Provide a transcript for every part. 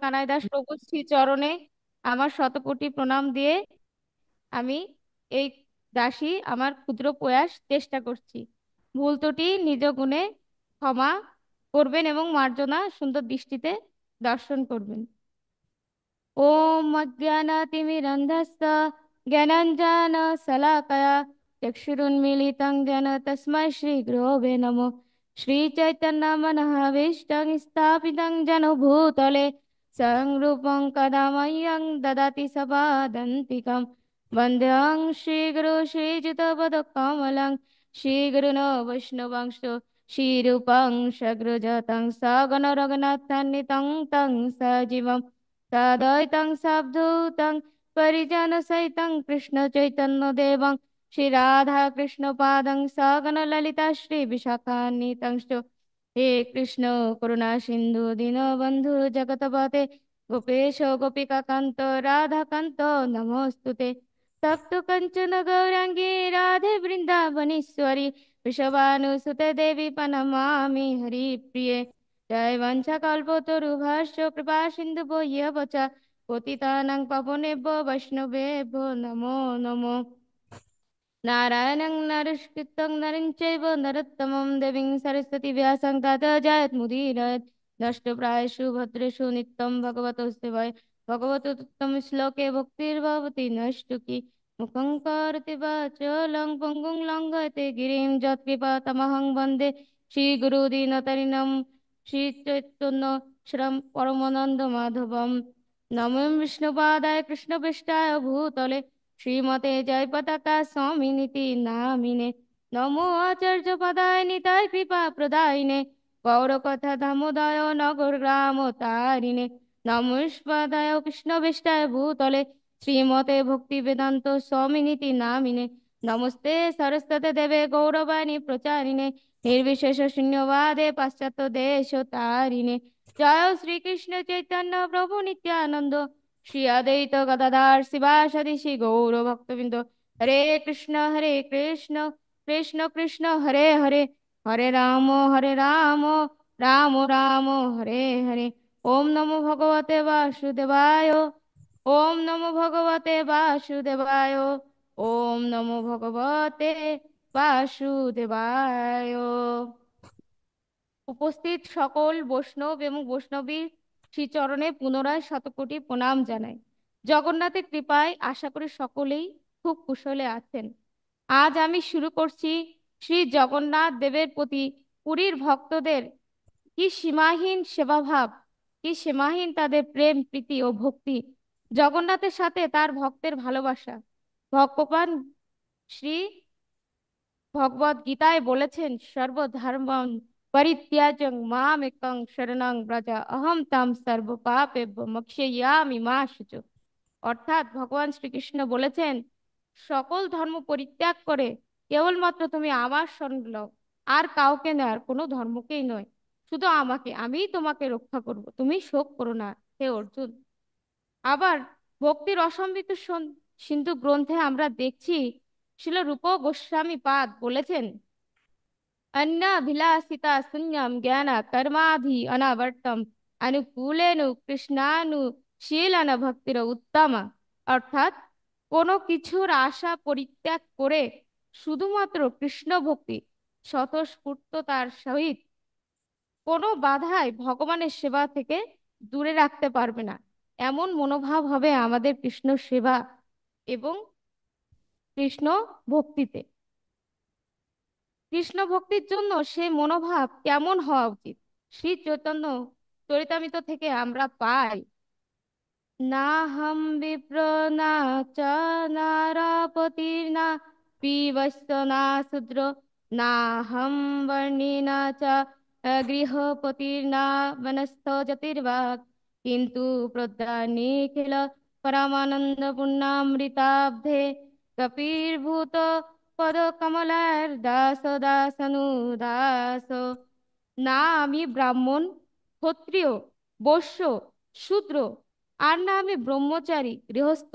কানাই দাস প্রভুর শ্রী চরণে আমার শতকোটি প্রণাম দিয়ে আমি এই দাসী আমার ক্ষুদ্র প্রয়াস চেষ্টা করছি। ভুল ত্রুটি নিজ গুণে ক্ষমা করবেন এবং মার্জনা সুন্দর দৃষ্টিতে দর্শন করবেন। ওম অজ্ঞানাতিমিরন্ধস্য জ্ঞানাঞ্জনশলাকয়া চক্ষুरुन्मीलितं येन तस्मै श्रीगुरवे नमः। श्रीचैतन्यमनःभीष्टं स्थापितं येन भूतले स्वयं रूपं कदा मह्यं ददाति सपादन्तिकं। वन्देऽहं श्रीगुरो श्रीयुतपदकमलं श्रीगुरुन् वैष्णवांश्च श्रीरूपं सग्रजतं सगणरघुनाथान्वितं तं सजीवम् तद्वैतं सावधूतं परिजनसहितं कृष्ण चैतन्य देवं श्री राधा कृष्ण पादं सगण ललिता श्री विशाखान्वितं हे कृष्ण करुणा सिंधु दीनबंधु जगतपते गोपेश गोपिका कांत राधा कांत नमोस्तुते। तप्त कंचन गौरांगी राधे वृंदावनेश्वरी वृषभानुसुते देवी प्रणमामि हरिप्रिये। जय वंशकल्पतरुभ्यश्च कृपा सिन्धुभ्यो च पतितानां पावनेभ्यो वैष्णवेभ्यो नमो नमो। नारायणं नरस्कृतं नरं चैव नरोत्तमं देवीं सरस्वती व्यासं ततो जयमुदीरयेत्। नष्टप्रायेषु भद्रेषु नित्यं भगवतो सेवाय भगवतो उत्तमश्लोके भक्तिर्भवति नष्टुकी। मुखं करोति वाचालं पङ्गुं लङ्घयते गिरिं यत्कृपातमहं वन्दे श्रीगुरुदीनतरिणं श्रीचैतन्य श्रम परमानन्द माधवम्। नमो विष्णुपादाय कृष्णपृष्ठाय भूतले श्रीमते जय पताका स्वामिनीति नामिने। नमो आचार्य पदाय निताय कृपा प्रदायिने गौर कथा दामोदय नगर ग्राम तारिणे। नमस्पादाय कृष्ण विष्टाय भूतले श्रीमते भक्ति वेदांत स्वामिनीति नामिने। नमस्ते सरस्वते देवे गौरवाणी प्रचारिणे निर्विशेष शून्यवादे पाश्चात्य देश तारिणे। जय श्री कृष्ण चैतन्य प्रभु नित्यानंद श्री अद्वैत गदाधर शिवासादि श्री गौर भक्तबिंद। हरे कृष्ण कृष्ण कृष्ण हरे हरे हरे राम राम राम हरे हरे। ओम नमो भगवते वासुदेवाय ओम नमो भगवते वासुदेवाय ओम नमो भगवते वासुदेवाय। উপস্থিত সকল বৈষ্ণব এবং বৈষ্ণবীর শ্রীচরণে পুনরায় শতকোটি প্রণাম জানাই। জগন্নাথের কৃপায় আশা করি সকলেই খুব কুশলে আছেন। আজ আমি শুরু করছি শ্রী জগন্নাথ দেবের প্রতি পুরীর ভক্তদের কি সীমাহীন সেবাভাব, কি সীমাহীন তাদের প্রেম প্রীতি ও ভক্তি, জগন্নাথের সাথে তার ভক্তের ভালোবাসা। ভগবান শ্রী ভগবত গীতায় বলেছেন সর্বধর্মং পরিত্যাজ্য মামেকং শরণং ব্রজ অহম তাম সর্ব পাপেভ্যো মোক্ষয়িষ্যামি মা শুচি। অর্থাৎ ভগবান শ্রীকৃষ্ণ বলেছেন সকল ধর্ম পরিত্যাগ করে কেবলমাত্র তুমি আমার শরণ লও, আর কাউকে নয়, আর কোনো ধর্মকেই নয়, শুধু আমাকে, আমিই তোমাকে রক্ষা করব, তুমি শোক করো না হে অর্জুন। আবার ভক্তির অসম্বিত সিন্ধু গ্রন্থে আমরা দেখছি শিল রূপ গোস্বামী পাদ বলেছেন अन्नाभिलाषिता शून्यं ज्ञान कर्माधि अनावर्तम अनुकूलेनु কৃষ্ণানুশীলন ভক্তির উত্তমা। অর্থাৎ কোনো কিছুর আশা পরিত্যাগ করে শুধুমাত্র কৃষ্ণ ভক্তি স্বতঃস্ফূর্ততার সহিত কোনো বাধাই ভগবানের সেবা থেকে দূরে রাখতে পারবে না। এমন মনোভাব হবে আমাদের কৃষ্ণ সেবা এবং কৃষ্ণ ভক্তিতে। কৃষ্ণ ভক্তির জন্য সেই মনোভাব কেমন হওয়া উচিত শ্রী চৈতন্য চরিতামৃত থেকে আমরা পাই। না হাম বিপ্র না চ নারাপতি না পিবস্য না শূদ্র না হাম বর্ণী না চ গৃহপতি না বনস্থ জ্যোতির্বাক কিন্তু প্রদ্যা নিখিল পরমানন্দ পূর্ণামৃতাব্ধে কপির্ভূত পদ কমলার দাস দাসনুদাস। না আমি ব্রাহ্মণ ক্ষত্রিয় বৈশ্য শূদ্র, আর না আমি ব্রহ্মচারী গৃহস্থ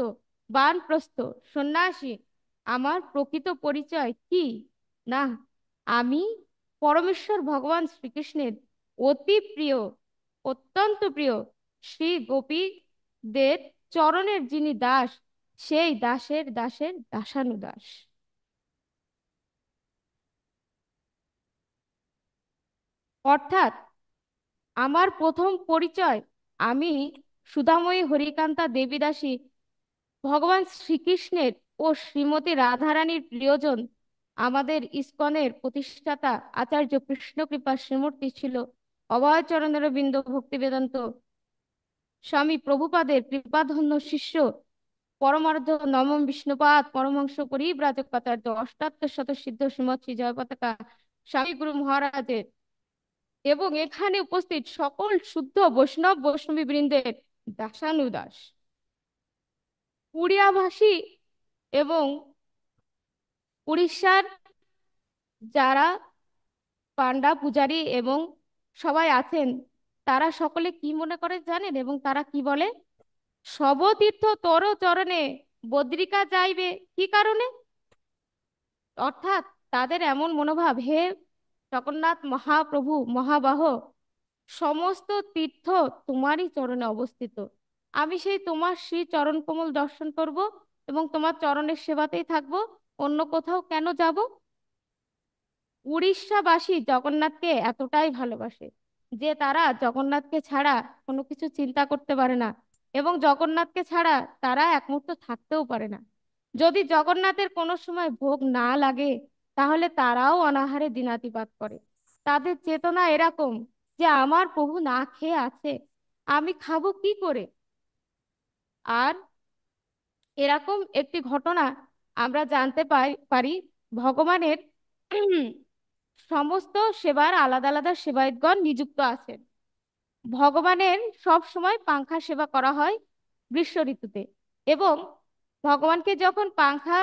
বানপ্রস্থ সন্ন্যাসী। আমার প্রকৃত পরিচয় কি? না, আমি পরমেশ্বর ভগবান শ্রীকৃষ্ণের অতি প্রিয়, অত্যন্ত প্রিয় শ্রী গোপীদের চরণের যিনি দাস, সেই দাসের দাসের দাসানুদাস। অর্থাৎ আমার প্রথম পরিচয়, আমি সুধাময়ী হরিকান্তা দেবীদাসী, ভগবান শ্রীকৃষ্ণের ও শ্রীমতী রাধারানীর প্রিয়জন, আমাদের ইসকনের প্রতিষ্ঠাতা আচার্য কৃষ্ণকৃপা শ্রীমূর্তি ছিল অভয়চরণের বিন্দ ভক্তি বেদান্ত স্বামী প্রভুপাদের কৃপাধন্য শিষ্য পরমার্ধ নবম বিষ্ণুপাদ পরমহংস পরিব্রাজকাচার্য অষ্টাদশ শত সিদ্ধ শ্রীমৎ শ্রী জয়পতাকা স্বামী গুরু মহারাজের এবং এখানে উপস্থিত সকল শুদ্ধ বৈষ্ণব বৈষ্ণবী বৃন্দের দাসানুদাস। উড়িয়া ভাষী এবং উড়িষ্যার যারা পান্ডা পূজারী এবং সবাই আছেন, তারা সকলে কি মনে করে জানেন এবং তারা কি বলে? সবতীর্থ তোর চরণে বদ্রিকা যাইবে, কি কারণে? অর্থাৎ তাদের এমন মনোভাব, হে জগন্নাথ মহাপ্রভু মহাবাহ, সমস্ত তীর্থ তোমারই চরণে অবস্থিত, আমি সেই তোমার শ্রী চরণ কমল দর্শন করব এবং তোমার চরণের সেবাতেই থাকব, অন্য কোথাও কেন যাব? উড়িষ্যাবাসী জগন্নাথকে এতটাই ভালোবাসে যে তারা জগন্নাথকে ছাড়া কোনো কিছু চিন্তা করতে পারে না এবং জগন্নাথকে ছাড়া তারা এক মুহূর্ত থাকতেও পারে না। যদি জগন্নাথের কোনো সময় ভোগ না লাগে, তাহলে তারাও অনাহারে দিনাতিপাত করে। তাদের চেতনা এরকম যে আমার প্রভু না খেয়ে আছে, আমি খাবো কি করে? আর এরকম একটি ঘটনা আমরা জানতে পারি, ভগবানের সমস্ত সেবার আলাদা আলাদা সেবায়তগণ নিযুক্ত আছেন। ভগবানের সব সময় পাংখা সেবা করা হয় গ্রীষ্ম ঋতুতে, এবং ভগবানকে যখন পাংখা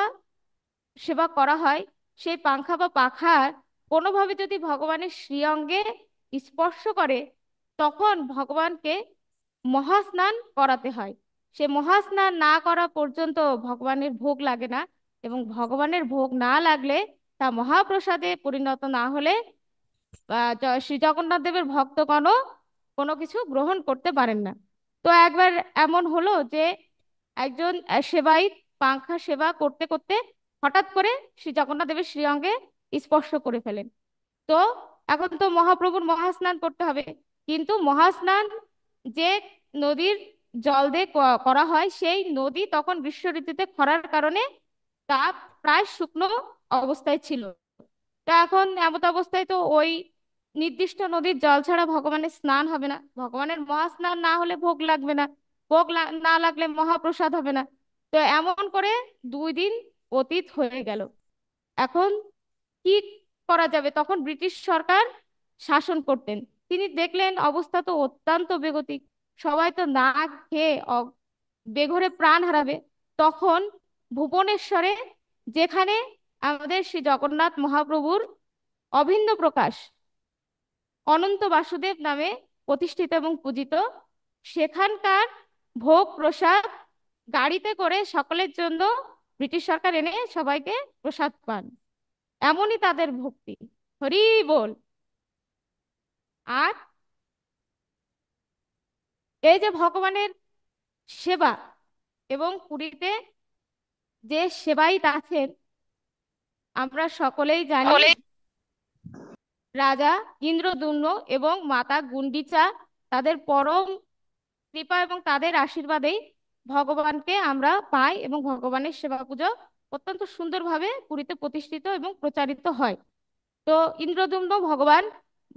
সেবা করা হয়, সেই পাংখা বা পাখার কোনোভাবে যদি ভগবানের শ্রীঅঙ্গে স্পর্শ করে, তখন ভগবানকে মহাস্নান করাতে হয়। সে মহাস্নান না করা পর্যন্ত ভগবানের ভোগ লাগে না, এবং ভগবানের ভোগ না লাগলে, তা মহাপ্রসাদে পরিণত না হলে শ্রী জগন্নাথ দেবের ভক্তগণও কোনো কিছু গ্রহণ করতে পারেন না। তো একবার এমন হলো যে একজন সেবায়িত পাংখা সেবা করতে করতে হঠাৎ করে শ্রী জগন্নাথ দেবের শ্রীঅঙ্গে স্পর্শ করে ফেলেন। তো এখন তো মহাপ্রভুর মহাস্নান করতে হবে, কিন্তু মহাস্নান যে নদীর জল দিয়ে করা হয়, সেই নদী তখন গ্রীষ্ম ঋতুতে খরার কারণে তা প্রায় শুকনো অবস্থায় ছিল। তা এখন এমত অবস্থায় তো ওই নির্দিষ্ট নদীর জল ছাড়া ভগবানের স্নান হবে না, ভগবানের মহাস্নান না হলে ভোগ লাগবে না, ভোগ না লাগলে মহাপ্রসাদ হবে না। তো এমন করে 2 দিন অতীত হয়ে গেল। এখন কি করা যাবে? তখন ব্রিটিশ সরকার শাসন করতেন। তিনি দেখলেন অবস্থা তো অত্যন্ত বেগতিক, সবাই তো না খেয়ে বেঘরে প্রাণ হারাবে। তখন ভুবনেশ্বরে, যেখানে আমাদের শ্রী জগন্নাথ মহাপ্রভুর অভিন্ন প্রকাশ অনন্ত বাসুদেব নামে প্রতিষ্ঠিত এবং পূজিত, সেখানকার ভোগ প্রসাদ গাড়িতে করে সকলের জন্য ব্রিটিশ সরকার এনে সবাইকে প্রসাদ পান। এমনই তাদের ভক্তি। হরি বল। আর এই যে ভগবানের সেবা, এবং পুরীতে যে সেবায়িত আছেন, আমরা সকলেই জানি রাজা ইন্দ্রদ্যুম্ন এবং মাতা গুন্ডিচা, তাদের পরম কৃপা এবং তাদের আশীর্বাদেই ভগবানকে আমরা পাই, এবং ভগবানের সেবা পুজো অত্যন্ত সুন্দরভাবে পুরীতে প্রতিষ্ঠিত এবং প্রচারিত হয়। তো ইন্দ্রদ্যুম্ন ভগবান,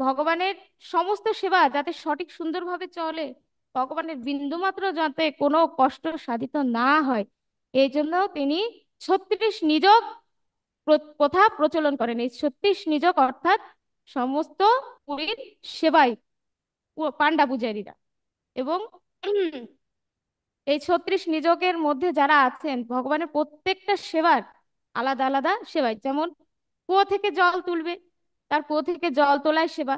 ভগবানের সমস্ত সেবা যাতে সঠিক সুন্দরভাবে চলে, ভগবানের বিন্দুমাত্র যাতে কোনো কষ্ট সাধিত না হয়, এই জন্য তিনি 36 নিযক প্রথা প্রচলন করেন। এই 36 নিযক অর্থাৎ সমস্ত পুরীর সেবাই পান্ডা পূজারীরা, এবং এই 36 নিযকের মধ্যে যারা আছেন, ভগবানের প্রত্যেকটা সেবার আলাদা আলাদা সেবাই, যেমন কুয়ো থেকে জল তুলবে, তার কুয়ো থেকে জল তোলায় সেবা।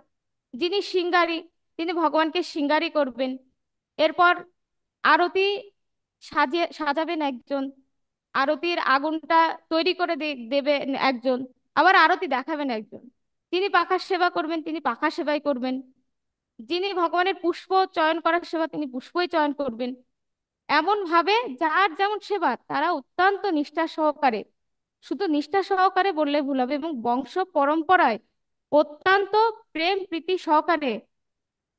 যিনি সিঙ্গারি, তিনি ভগবানকে সিঙ্গারি করবেন। এরপর আরতি সাজাবেন একজন, আরতির আগুনটা তৈরি করে দেবেন একজন, আবার আরতি দেখাবেন একজন। তিনি পাখার সেবা করবেন, তিনি পাখা সেবাই করবেন। যিনি ভগবানের পুষ্প চয়ন করার সেবা তিনি পুষ্পই চয়ন করবেন। এমন ভাবে যার যেমন সেবা তারা অত্যন্ত নিষ্ঠা সহকারে, শুধু নিষ্ঠা সহকারে বললে ভুল হবে, এবং বংশ পরম্পরায় অত্যন্ত প্রেম প্রীতি সহকারে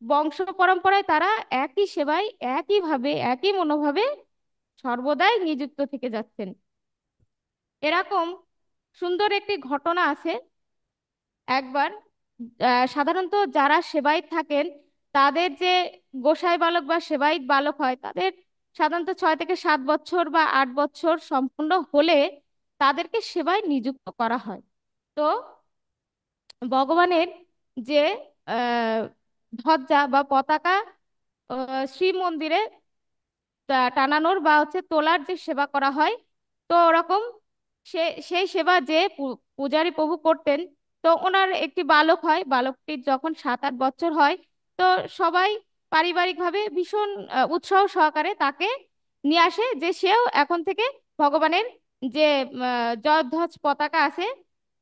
বংশ পরম্পরায় তারা একই সেবায় একইভাবে একই মনোভাবে সর্বদাই নিযুক্ত থেকে যাচ্ছেন। এরকম সুন্দর একটি ঘটনা আছে। একবার সাধারণত যারা সেবায়েত থাকেন তাদের যে গোসাই বালক বা সেবায়েত বালক হয় তাদের সাধারণত 6 থেকে 7 বছর বা 8 বছর সম্পূর্ণ হলে তাদেরকে সেবায় নিযুক্ত করা হয়। তো ভগবানের যে আহ ধ্বজা বা পতাকা শ্রীমন্দিরে টানানোর বা তোলার যে সেবা করা হয়, তো ওরকম সেই সেবা যে পূজারী প্রভু করতেন। তো ওনার একটি বালক হয়, বালকটির যখন 7-8 বছর হয়, তো সবাই পারিবারিকভাবে ভীষণ উৎসাহ সহকারে তাকে নিয়ে আসে যে সেও এখন থেকে ভগবানের যে জয়ধ্বজ পতাকা আছে,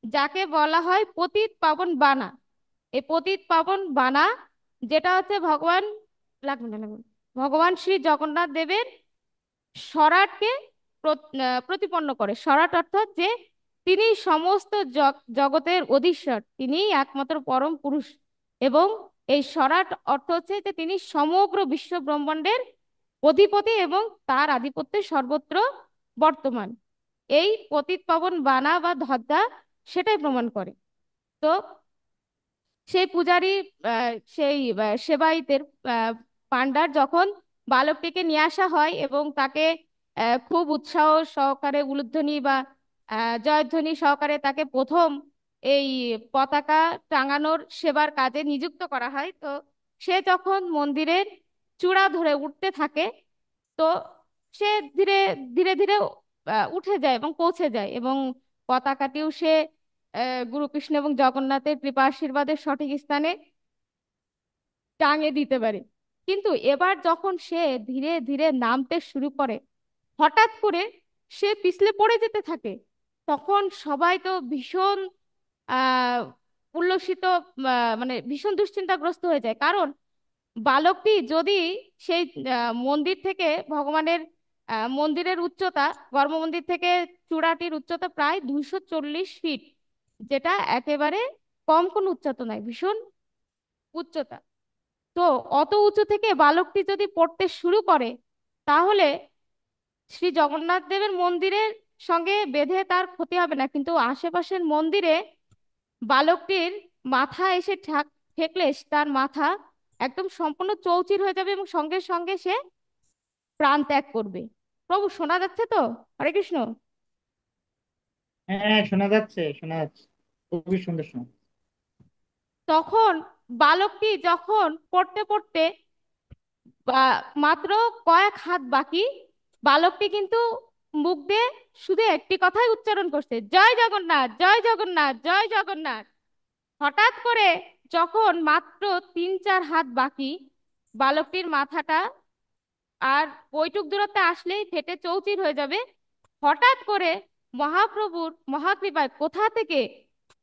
যাকে বলা হয় পতিত পাবন বানা। এই পতিত পাবন বানা যেটা হচ্ছে ভগবান, লাগবে না লাগবে না, ভগবান শ্রী জগন্নাথ দেবের স্বরাটকে প্রতিপন্ন করে। স্বরাট অর্থাৎ যে তিনি সমস্ত জগতের অধীশ্বর, তিনিই একমাত্র পরম পুরুষ। এবং এই স্বরাট অর্থ হচ্ছে যে তিনি সমগ্র বিশ্ব ব্রহ্মাণ্ডের অধিপতি এবং তার আধিপত্যে সর্বত্র বর্তমান। এই পতিত পাবন বানা বা ধ্বজা সেটাই প্রমাণ করে। তো সেই পূজারী সেই সেবায়িতের পান্ডার যখন বালকটিকে নিয়ে আসা হয় এবং তাকে খুব উৎসাহ সহকারে উলুধ্বনি বা জয়ধ্বনি সহকারে তাকে প্রথম এই পতাকা টাঙানোর সেবার কাজে নিযুক্ত করা হয়, তো সে যখন মন্দিরের চূড়া ধরে উঠতে থাকে, তো সে ধীরে ধীরে ধীরে উঠে যায় এবং পৌঁছে যায়, এবং পতাকাটিও সে গুরু কৃষ্ণ এবং জগন্নাথের কৃপা আশীর্বাদের সঠিক স্থানে টাঙে দিতে পারে। কিন্তু এবার যখন সে ধীরে ধীরে নামতে শুরু করে, হঠাৎ করে সে পিছলে পড়ে যেতে থাকে। তখন সবাই তো ভীষণ আহ উল্লসিত, মানে ভীষণ দুশ্চিন্তাগ্রস্ত হয়ে যায়, কারণ বালকটি যদি সেই মন্দির থেকে ভগবানের মন্দিরের উচ্চতা, গর্ভমন্দির থেকে চূড়াটির উচ্চতা প্রায় 240 ফিট, যেটা একেবারে কম কোনো উচ্চতা নয়, ভীষণ উচ্চতা। তো অত উঁচু থেকে বালকটি যদি পড়তে শুরু করে, তাহলে শ্রী জগন্নাথ দেবের মন্দিরের সঙ্গে বেঁধে তার ক্ষতি হবে না, কিন্তু আশেপাশের মন্দিরে বালকটির মাথা এসে ঠেকলে তার মাথা একদম সম্পূর্ণ চৌচির হয়ে যাবে এবং সঙ্গে সঙ্গে সে প্রাণ ত্যাগ করবে। প্রভু শোনা যাচ্ছে তো? হরে কৃষ্ণ। হ্যাঁ, শোনা যাচ্ছে, শোনা যাচ্ছে। খুবই সুন্দর শোনা। তখন বালকটি যখন পড়তে পড়তে বা মাত্র কয়েক হাত বাকি, বালকটি কিন্তু মুখ দিয়ে শুধু একটি কথাই উচ্চারণ করছে, জয় জগন্নাথ জয় জগন্নাথ জয় জগন্নাথ। হঠাৎ করে যখন মাত্র 3-4 হাত বাকি, বালকটির মাথাটা আর ওইটুক দূরত্বে আসলেই ফেটে চৌচির হয়ে যাবে, হঠাৎ করে মহাপ্রভুর মহাকৃপায় কোথা থেকে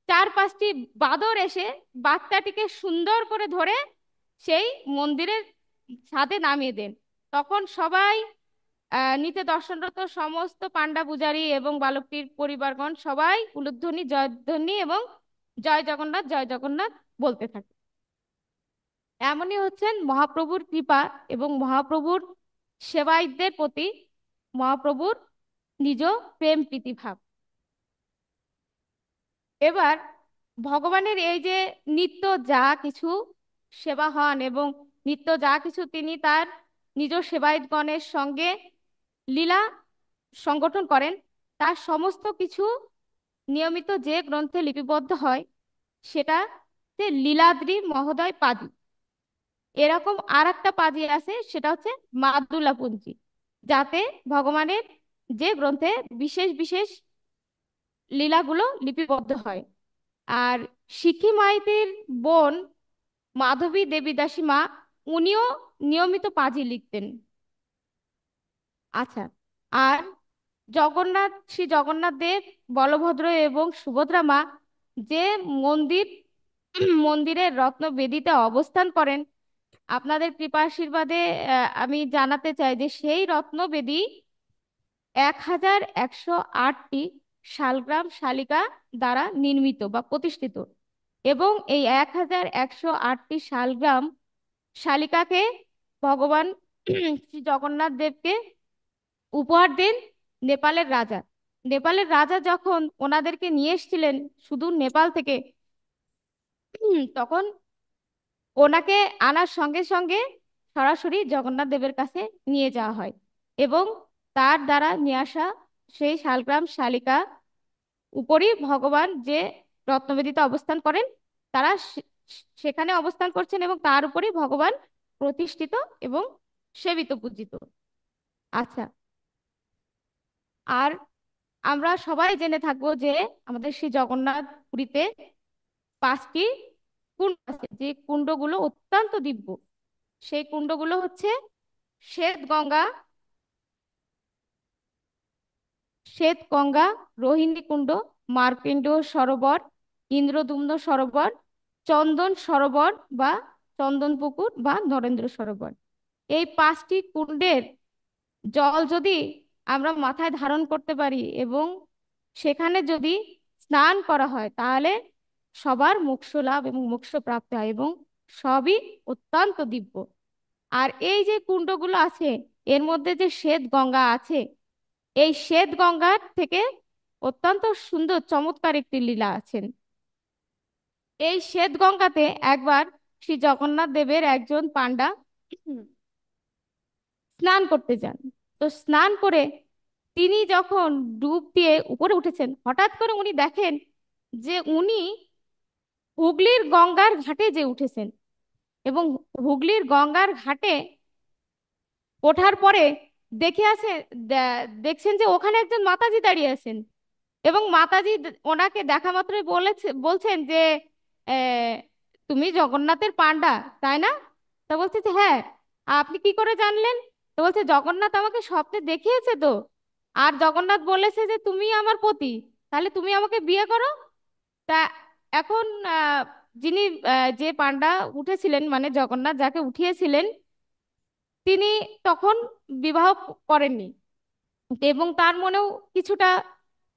4-5টি বাদর এসে বাচ্চাটিকে সুন্দর করে ধরে সেই মন্দিরের ছাদে নামিয়ে দেন। তখন সবাই নিতে দর্শনরত সমস্ত পান্ডা পূজারী এবং বালকটির পরিবারগণ সবাই উলুধ্বনি জয়ধ্বনি এবং জয় জগন্নাথ জয় জগন্নাথ বলতে থাকে। এমনই হচ্ছেন মহাপ্রভুর কৃপা এবং মহাপ্রভুর সেবায়িতদের প্রতি মহাপ্রভুর নিজ প্রেম প্রীতি ভাব। এবার ভগবানের এই যে নিত্য যা কিছু সেবা হন এবং নিত্য যা কিছু তিনি তার নিজ সেবায়িতগণের সঙ্গে লীলা সংগঠন করেন, তার সমস্ত কিছু নিয়মিত যে গ্রন্থে লিপিবদ্ধ হয় সেটা যে লীলাদ্রি মহোদয় পাদি। এরকম আর একটা পাজি আছে, সেটা হচ্ছে মাদুলাপঞ্জি, যাতে ভগবানের যে গ্রন্থে বিশেষ বিশেষ লীলাগুলো লিপিবদ্ধ হয়। আর সিক্কি মাইতির বোন মাধবী দেবী দাসী মা, উনিও নিয়মিত পাজি লিখতেন। আচ্ছা, আর জগন্নাথ শ্রী জগন্নাথ দেব, বলভদ্র এবং সুভদ্রা মা যে মন্দিরের রত্ন বেদিতে অবস্থান করেন, আপনাদের কৃপা আশীর্বাদে আমি জানাতে চাই যে সেই রত্নবেদী 1108টি শালগ্রাম শালিকা দ্বারা নির্মিত বা প্রতিষ্ঠিত, এবং এই 1108টি শালগ্রাম শালিকাকে ভগবান শ্রী জগন্নাথ দেবকে উপহার দেন নেপালের রাজা। নেপালের রাজা যখন ওনাদেরকে নিয়ে এসেছিলেন সুদূর নেপাল থেকে, তখন ওনাকে আনার সঙ্গে সঙ্গে সরাসরি জগন্নাথ দেবের কাছে নিয়ে যাওয়া হয়, এবং তার দ্বারা নিয়ে আসা সেই শালগ্রাম শালিকা উপরই ভগবান যে রত্নবেদিতে অবস্থান করেন, তারা সেখানে অবস্থান করছেন এবং তার উপরেই ভগবান প্রতিষ্ঠিত এবং সেবিত পূজিত। আচ্ছা, আর আমরা সবাই জেনে থাকবো যে আমাদের শ্রী জগন্নাথ পুরীতে 5টি কুণ্ড আছে, যে কুণ্ডগুলো অত্যন্ত দিব্য। সেই কুণ্ডগুলো হচ্ছে শ্বেত গঙ্গা, রোহিণী কুণ্ড, মার্কেন্ড সরোবর, ইন্দ্রদুম্ন সরোবর, চন্দন সরোবর বা চন্দন পুকুর বা নরেন্দ্র সরোবর। এই 5টি কুণ্ডের জল যদি আমরা মাথায় ধারণ করতে পারি এবং সেখানে যদি স্নান করা হয়, তাহলে সবার মোক্ষ লাভ এবং মোক্ষ প্রাপ্তি হয়, এবং সবই অত্যন্ত দিব্য। আর এই যে কুণ্ডগুলো আছে, এর মধ্যে যে শ্বেত গঙ্গা আছে, এই শ্বেত গঙ্গার থেকে অত্যন্ত সুন্দর চমৎকার একটি লীলা আছেন। এই শ্বেত গঙ্গাতে একবার শ্রী জগন্নাথ দেবের একজন পান্ডা স্নান করতে যান। তো স্নান করে তিনি যখন ডুব দিয়ে উপরে উঠেছেন, হঠাৎ করে উনি দেখেন যে উনি হুগলির গঙ্গার ঘাটে যে উঠেছেন, এবং হুগলির গঙ্গার ঘাটে ওঠার পরে দেখছেন যে ওখানে একজন মাতাজি দাঁড়িয়ে আছেন, এবং মাতাজি ওনাকে দেখা মাত্রই বলছেন যে "আহ, তুমি জগন্নাথের পান্ডা, তাই না?" তা বলছে যে হ্যাঁ। আপনি কি করে জানলেন?" তো বলছে জগন্নাথ আমাকে স্বপ্নে দেখিয়েছে তো, আর জগন্নাথ বলেছে যে তুমি আমার পতি, তাহলে তুমি আমাকে বিয়ে করো। তা এখন যিনি যে পান্ডা উঠেছিলেন, মানে জগন্নাথ যাকে উঠিয়েছিলেন, তিনি তখন বিবাহ করেননি, এবং তার মনেও কিছুটা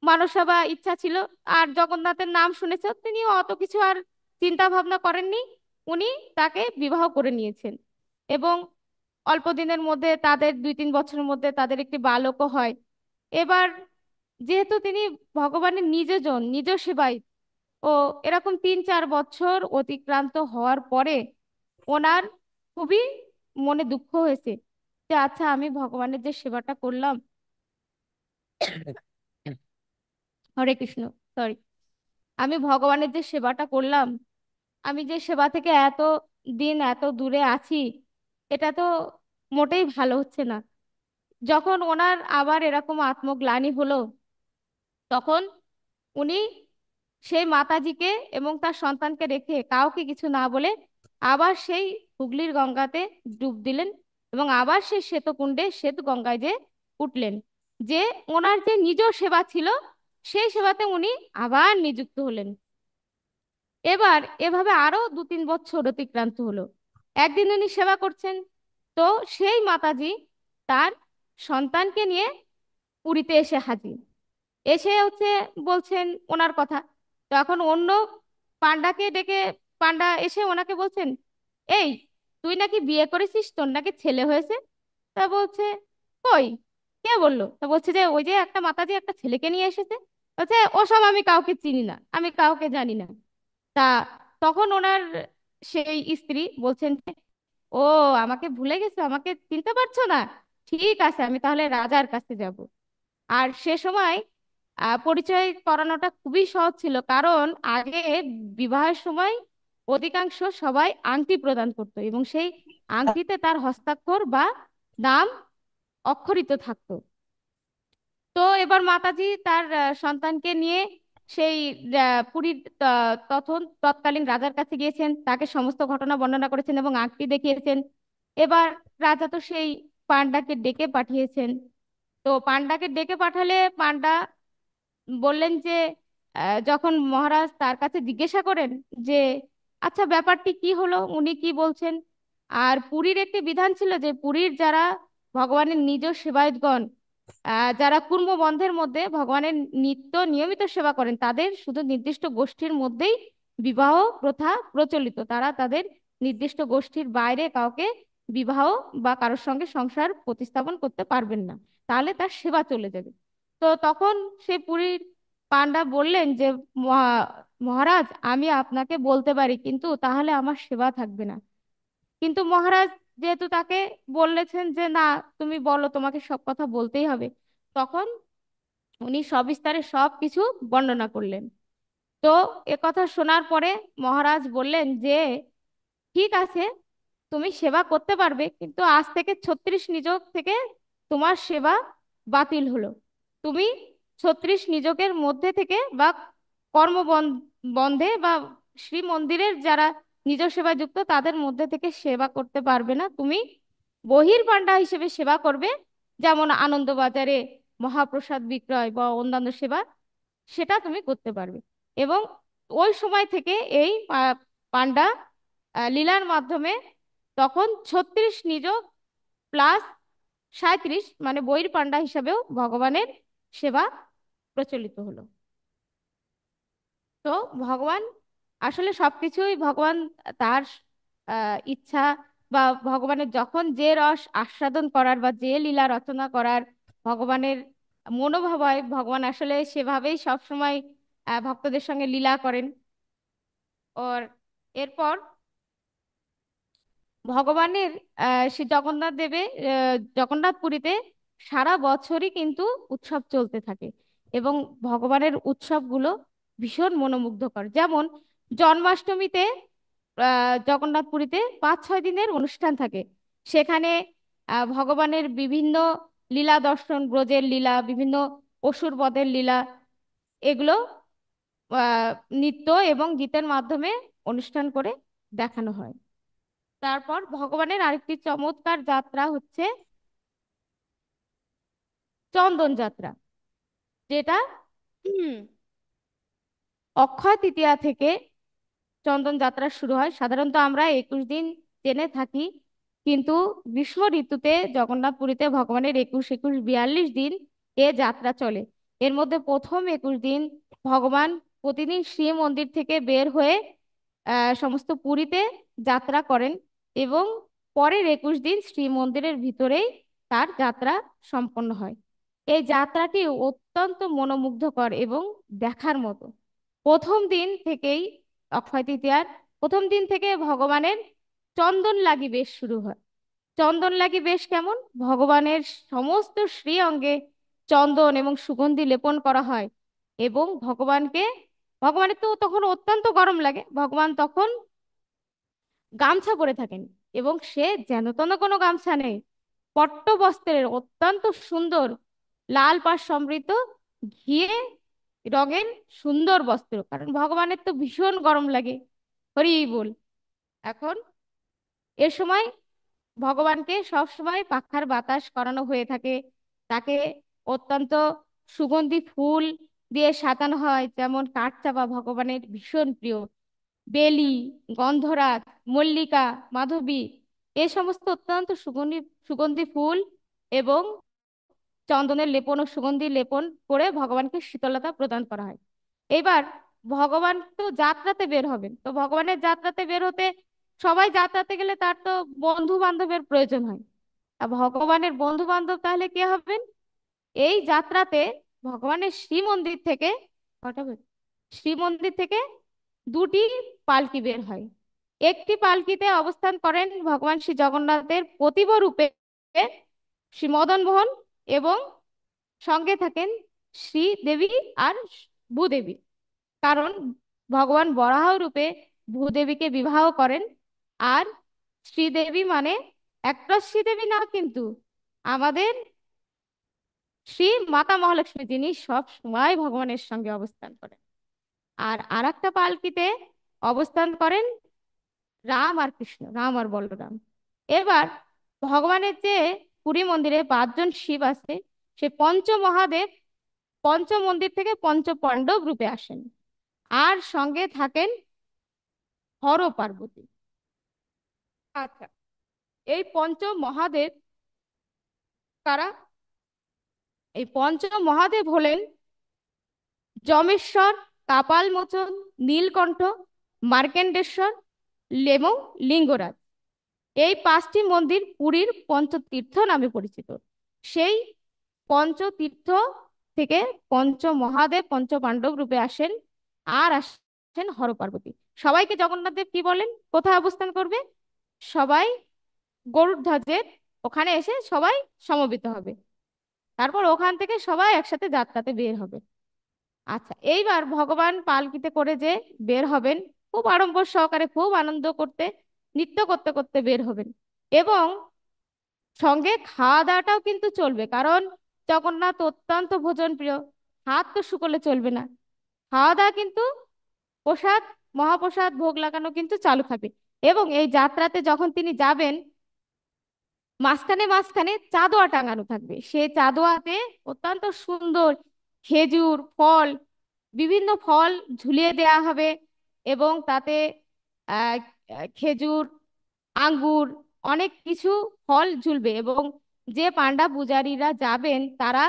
মানসা বা ইচ্ছা ছিল। আর জগন্নাথের নাম শুনেছ, তিনি অত কিছু আর চিন্তা ভাবনা করেননি, উনি তাকে বিবাহ করে নিয়েছেন। এবং অল্প দিনের মধ্যে, তাদের 2-3 বছরের মধ্যে তাদের একটি বালকও হয়। এবার যেহেতু তিনি ভগবানের নিজজন, নিজ সেবায়, ও এরকম 3-4 বছর অতিক্রান্ত হওয়ার পরে ওনার খুবই মনে দুঃখ হয়েছে যে আচ্ছা, আমি ভগবানের যে সেবাটা করলাম, হরে কৃষ্ণ, সরি, আমি ভগবানের যে সেবাটা করলাম, আমি যে সেবা থেকে এত দিন এত দূরে আছি, এটা তো মোটেই ভালো হচ্ছে না। যখন ওনার আবার এরকম আত্মগ্লানি হলো, তখন উনি সেই মাতাজিকে এবং তার সন্তানকে রেখে কাউকে কিছু না বলে আবার সেই হুগলির গঙ্গাতে ডুব দিলেন, এবং আবার সেই শ্বেতকুণ্ডে শ্বেত গঙ্গায় যে উঠলেন। যে ওনার যে নিজ সেবা ছিল, সেই সেবাতে উনি আবার নিযুক্ত হলেন। এবার এভাবে আরো 2-3 বছর অতিক্রান্ত হলো। একদিন উনি সেবা করছেন, তো সেই মাতাজি তার সন্তানকে নিয়ে পুরীতে এসে হাজির। এসে হচ্ছে বলছেন ওনার কথা। তো এখন অন্য পান্ডাকে ডেকে, পান্ডা এসে ওনাকে বলছেন, এই, তুই নাকি বিয়ে করেছিস, তোর নাকি ছেলে হয়েছে। তা বলছে, কই, কে বললো? তা বলছে যে ওই যে একটা মাতাজি একটা ছেলেকে নিয়ে এসেছে। বলছে ওসব আমি কাউকে চিনি না, আমি কাউকে জানি না। তা তখন ওনার সেই স্ত্রী বলছেন যে, ও, আমাকে ভুলে গেছো, আমাকে চিনতে পারছো না? ঠিক আছে, আমি তাহলে রাজার কাছে যাব। আর সে সময় পরিচয় করানোটা খুবই সহজ ছিল, কারণ আগে বিবাহের সময় অধিকাংশ সবাই আংটি প্রদান করতো, এবং সেই আংটিতে তার হস্তাক্ষর বা নাম অক্ষরিত থাকতো। তো এবার মাতাজি তার সন্তানকে নিয়ে সেই পুরীর তৎকালীন রাজার কাছে গিয়েছেন, তাকে সমস্ত ঘটনা বর্ণনা করেছেন এবং আংটি দেখিয়েছেন। এবার রাজা তো সেই পান্ডাকে ডেকে পাঠিয়েছেন। তো পান্ডাকে ডেকে পাঠালে পান্ডা বললেন যে যখন মহারাজ তার কাছে জিজ্ঞাসা করেন যে আচ্ছা, ব্যাপারটি কি হলো, উনি কি বলছেন, আর পুরীর একটি বিধান ছিল যে পুরীর যারা ভগবানের নিজ সেবায়তগণ, যারা কুর্ম বন্ধের মধ্যে ভগবানের নিত্য নিয়মিত সেবা করেন, তাদের শুধু নির্দিষ্ট গোষ্ঠীর মধ্যেই বিবাহ প্রথা প্রচলিত। তারা তাদের নির্দিষ্ট গোষ্ঠীর বাইরে কাউকে বিবাহ বা কারোর সঙ্গে সংসার প্রতিস্থাপন করতে পারবেন না, তাহলে তার সেবা চলে যাবে। তো তখন সে পুরীর পান্ডা বললেন যে মহারাজ, আমি আপনাকে বলতে পারি, কিন্তু তাহলে আমার সেবা থাকবে না। কিন্তু মহারাজ যেহেতু তাকে বলেছেন যে না, তুমি বলো, তোমাকে সব কথা বলতেই হবে, তখন উনি সবিস্তারে সব কিছু বর্ণনা করলেন। তো এ কথা শোনার পরে মহারাজ বললেন যে ঠিক আছে, তুমি সেবা করতে পারবে, কিন্তু আজ থেকে 36 নিযুগ থেকে তোমার সেবা বাতিল হলো। তুমি 36 নিযুগের মধ্যে থেকে বা কর্ম বন্ধে বা শ্রী মন্দিরের যারা নিজ সেবা যুক্ত তাদের মধ্যে থেকে সেবা করতে পারবে না। তুমি বহির্পাণ্ডা হিসেবে সেবা করবে, যেমন আনন্দবাজারে মহাপ্রসাদ বিক্রয় বা অন্যান্য সেবা, সেটা তুমি করতে পারবে। এবং ওই সময় থেকে এই পাণ্ডা লীলার মাধ্যমে তখন 36 নিযুগ প্লাস 37, মানে বইয়ের পাণ্ডা হিসাবেও ভগবানের সেবা প্রচলিত হলো। তো ভগবান আসলে সবকিছুই ভগবান তার ইচ্ছা, বা ভগবানের যখন যে রস আস্বাদন করার বা যে লীলা রচনা করার ভগবানের মনোভাব হয়, ভগবান আসলে সেভাবেই সবসময় ভক্তদের সঙ্গে লীলা করেন। ওর এরপর ভগবানের শ্রী জগন্নাথ দেবের জগন্নাথ পুরীতে সারা বছরই কিন্তু উৎসব চলতে থাকে, এবং ভগবানের উৎসবগুলো ভীষণ মনোমুগ্ধকর। যেমন জন্মাষ্টমীতে জগন্নাথ পুরীতে 5-6 দিনের অনুষ্ঠান থাকে। সেখানে ভগবানের বিভিন্ন লীলা দর্শন, ব্রজের লীলা, বিভিন্ন অসুর বধের লীলা, এগুলো আহ নৃত্য এবং গীতের মাধ্যমে অনুষ্ঠান করে দেখানো হয়। তারপর ভগবানের আরেকটি চমৎকার যাত্রা হচ্ছে চন্দন যাত্রা, যেটা উম, অক্ষয় তৃতীয়া থেকে চন্দন যাত্রা শুরু হয়। সাধারণত আমরা 21 দিন জেনে থাকি, কিন্তু গ্রীষ্ম ঋতুতে জগন্নাথ পুরীতে ভগবানের 21, 21, 42 দিন এ যাত্রা চলে। এর মধ্যে প্রথম 21 দিন ভগবান প্রতিদিন শ্রী মন্দির থেকে বের হয়ে সমস্ত পুরীতে যাত্রা করেন, এবং পরের 21 দিন শ্রী মন্দিরের ভিতরেই তার যাত্রা সম্পন্ন হয়। এই যাত্রাটি অত্যন্ত মনোমুগ্ধকর এবং দেখার মতো। প্রথম দিন থেকেই, অক্ষয় তৃতীয়ার প্রথম দিন থেকে ভগবানের চন্দন লাগি বেশ শুরু হয়। চন্দন লাগি বেশ কেমন, ভগবানের সমস্ত শ্রী অঙ্গে চন্দন এবং সুগন্ধি লেপন করা হয়, এবং ভগবানের তো তখন অত্যন্ত গরম লাগে, ভগবান তখন গামছা পরে থাকেন, এবং সে যেন তেন কোনো গামছা নেই, পট্ট বস্ত্রের অত্যন্ত সুন্দর লাল পাড় সমৃদ্ধ ঘিয়ে রঙের সুন্দর বস্ত্র, কারণ ভগবানের তো ভীষণ গরম লাগে। হরি বল। এখন এর সময় ভগবানকে সব সময় পাখার বাতাস করানো হয়ে থাকে। তাকে অত্যন্ত সুগন্ধি ফুল দিয়ে সাজানো হয়, যেমন কাঠচাপা ভগবানের ভীষণ প্রিয়, বেলি, গন্ধরাজ, মল্লিকা, মাধবী, এই সমস্ত অত্যন্ত সুগন্ধি সুগন্ধি ফুল এবং চন্দনের লেপন ও সুগন্ধি লেপন করে ভগবানকে শীতলতা প্রদান করা হয়। এবার ভগবান তো যাত্রাতে বের হবেন, তো ভগবানের যাত্রাতে বের হতে, সবাই যাত্রাতে গেলে তার তো বন্ধু বান্ধবের প্রয়োজন হয়। আর ভগবানের বন্ধু বান্ধব তাহলে কে হবেন? এই যাত্রাতে ভগবানের শ্রীমন্দির থেকে কটা বের? শ্রীমন্দির থেকে দুটি পালকি বের হয়। একটি পালকিতে অবস্থান করেন ভগবান শ্রী জগন্নাথের প্রতিভ রূপে শ্রী মদন মোহন, এবং সঙ্গে থাকেন শ্রীদেবী আর ভূদেবী। কারণ ভগবান বরাহ রূপে ভূদেবীকে বিবাহ করেন। আর শ্রীদেবী মানে একটা শ্রীদেবী না, কিন্তু আমাদের শ্রী মাতা মহালক্ষ্মী, যিনি সব সময় ভগবানের সঙ্গে অবস্থান করেন। আর আরেকটা পালকিতে অবস্থান করেন রাম আর কৃষ্ণ, রাম আর বলরাম। এবার ভগবানের যে পুরী মন্দিরে 5 জন শিব আছে, সে পঞ্চমহাদেব পঞ্চ মন্দির থেকে পঞ্চ পাণ্ডব রূপে আসেন, আর সঙ্গে থাকেন হর পার্বতী। আচ্ছা, এই পঞ্চ মহাদেব কারা? এই পঞ্চ মহাদেব হলেন যমেশ্বর, কাপালমোচন, নীলকণ্ঠ, মার্কেন্ডেশ্বর এবং লিঙ্গরাজ। এই পাঁচটি মন্দির পুরীর পঞ্চতীর্থ নামে পরিচিত। সেই পঞ্চতীর্থ থেকে পঞ্চ মহাদেব পঞ্চ পাণ্ডব রূপে আসেন, আর আসেন হর পার্বতী। সবাইকে জগন্নাথ দেব কি বলেন, কোথায় অবস্থান করবে? সবাই গরুড় ধ্বজের ওখানে এসে সবাই সমবেত হবে। তারপর ওখান থেকে সবাই একসাথে যাত্রাতে বের হবে। আচ্ছা, এইবার ভগবান পালকিতে করে যে বের হবেন, খুব আড়ম্বর সহকারে, খুব আনন্দ করতে, নৃত্য করতে করতে বের হবেন। এবং সঙ্গে খাওয়া দাওয়াটাও কিন্তু চলবে, কারণ জগন্নাথ অত্যন্ত ভোজন প্রিয়। হাত তো শুকোলে চলবে না, খাওয়া দাওয়া কিন্তু, প্রসাদ, মহাপ্রসাদ ভোগ লাগানো কিন্তু চালু থাকবে। এবং এই যাত্রাতে যখন তিনি যাবেন, মাঝখানে মাঝখানে চাঁদোয়া টাঙানো থাকবে। সেই চাঁদোয়াতে অত্যন্ত সুন্দর খেজুর ফল, বিভিন্ন ফল ঝুলিয়ে দেয়া হবে। এবং তাতে আহ খেজুর, আঙ্গুর, অনেক কিছু ফল ঝুলবে। এবং যে পান্ডা পূজারীরা যাবেন, তারা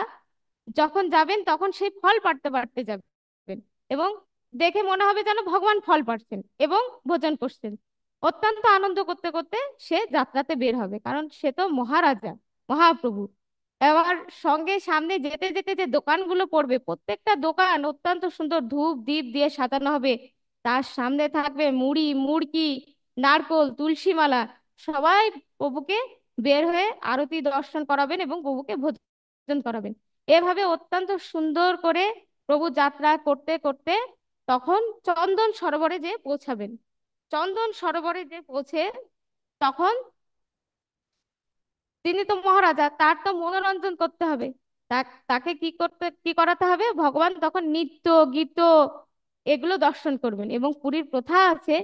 যখন যাবেন তখন সেই ফল পাড়তে পাড়তে যাবেন, এবং দেখে মনে হবে যেন ভগবান ফল পাড়ছেন এবং ভোজন করছেন। অত্যন্ত আনন্দ করতে করতে সে যাত্রাতে বের হবে, কারণ সে তো মহারাজা, মহাপ্রভু। এবার সঙ্গে সামনে যেতে যেতে যে দোকানগুলো পড়বে, প্রত্যেকটা দোকান অত্যন্ত সুন্দর ধূপ দ্বীপ দিয়ে সাজানো হবে। তার সামনে থাকবে মুড়ি, মুড়কি, নারকোল, তুলসী মালা। সবাই প্রভুকে বের হয়ে আরতি দর্শন করাবেন এবং প্রভুকে ভোজন করাবেন। এভাবে অত্যন্ত সুন্দর করে প্রভু যাত্রা করতে করতে তখন চন্দন সরোবরে যে পৌঁছাবেন। চন্দন সরোবরে যে পৌঁছে, তখন তিনি তো মহারাজা, তার তো মনোরঞ্জন করতে হবে। তাকে কি করাতে হবে? ভগবান তখন নৃত্য গীত এগুলো দর্শন করবেন। এবং পুরীর প্রথা আছে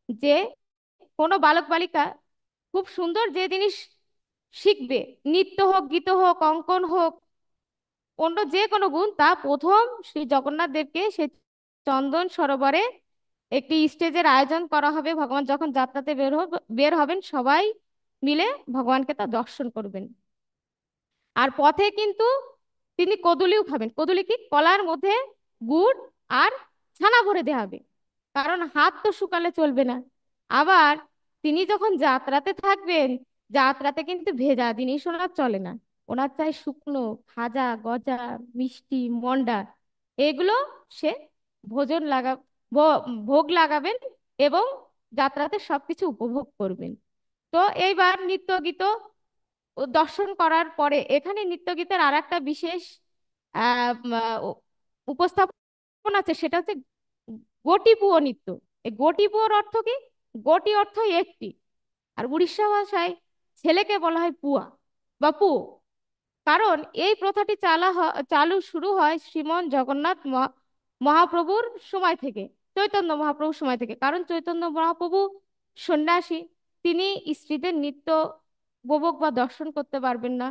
যে কোনো বালক বালিকা খুব সুন্দর যে জিনিস শিখবে, নৃত্য হোক, গীত হোক, অঙ্কন হোক, অন্য যে কোনো গুণ, তা প্রথম শ্রী জগন্নাথ দেবকে সে চন্দন সরোবরে একটি স্টেজের আয়োজন করা হবে। ভগবান যখন যাত্রাতে বের হবেন, সবাই মিলে ভগবানকে তা দর্শন করবেন। আর পথে কিন্তু তিনি কদুলিও খাবেন। কদুলি কি? কলার মধ্যে গুড় আর ছানা ভরে দেওয়া হবে, কারণ হাত তো শুকালে চলবে না। আবার তিনি যখন যাত্রাতে থাকবেন, যাত্রাতে কিন্তু ভেজা জিনিস ওনার চলে না। ওনার চাই শুকনো খাজা, গজা, মিষ্টি, মন্ডা, এগুলো সে ভোজন লাগা ভোগ লাগাবেন এবং যাত্রাতে সবকিছু উপভোগ করবেন। তো এইবার নৃত্য গীত ও দর্শন করার পরে, এখানে নৃত্যগীতের আর একটা বিশেষ আহ, উম, আহ, উ- উপস্থাপন আছে, সেটা হচ্ছে গটিপুয় নৃত্য। এই গটিপুয়র অর্থ কি? গটি অর্থ একটি, আর উড়িষ্যা ভাষায় ছেলেকে বলা হয় পুয়া বা পু। কারণ এই প্রথাটি চালু শুরু হয় শ্রীমন জগন্নাথ মহাপ্রভুর সময় থেকে, চৈতন্য মহাপ্রভুর সময় থেকে। কারণ চৈতন্য মহাপ্রভু সন্ন্যাসী, তিনি স্ত্রীদের নিত্য উপভোগ বা দর্শন করতে পারবেন না।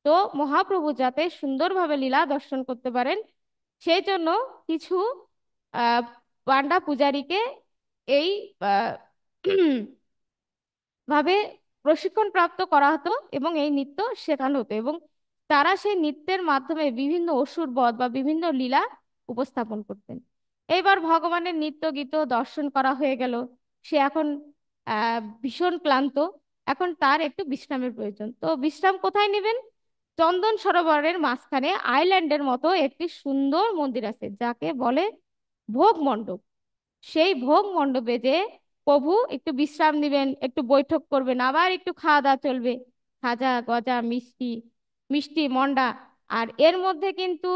তো মহাপ্রভু যাতে সুন্দরভাবে লীলা দর্শন করতে পারেন, সেই জন্য কিছু আহ পান্ডা পূজারীকে এই আহ, ভাবে প্রশিক্ষণ প্রাপ্ত করা হতো এবং এই নৃত্য শেখানো হতো। এবং তারা সেই নৃত্যের মাধ্যমে বিভিন্ন অসুর বধ বা বিভিন্ন লীলা উপস্থাপন করতেন। এইবার ভগবানের নৃত্য গীত দর্শন করা হয়ে গেল, সে এখন ভীষণ ক্লান্ত, এখন তার একটু বিশ্রামের প্রয়োজন। তো বিশ্রাম কোথায় নেবেন? চন্দন সরোবরের মাঝখানে আইল্যান্ডের মতো একটি সুন্দর মন্দির আছে, যাকে বলে ভোগ মণ্ডপ। সেই ভোগ মণ্ডপে যে প্রভু একটু বিশ্রাম নিবেন, একটু বৈঠক করবেন, আবার একটু খাওয়া দাওয়া চলবে, খাজা, গজা, মিষ্টি, মিষ্টি মন্ডা। আর এর মধ্যে কিন্তু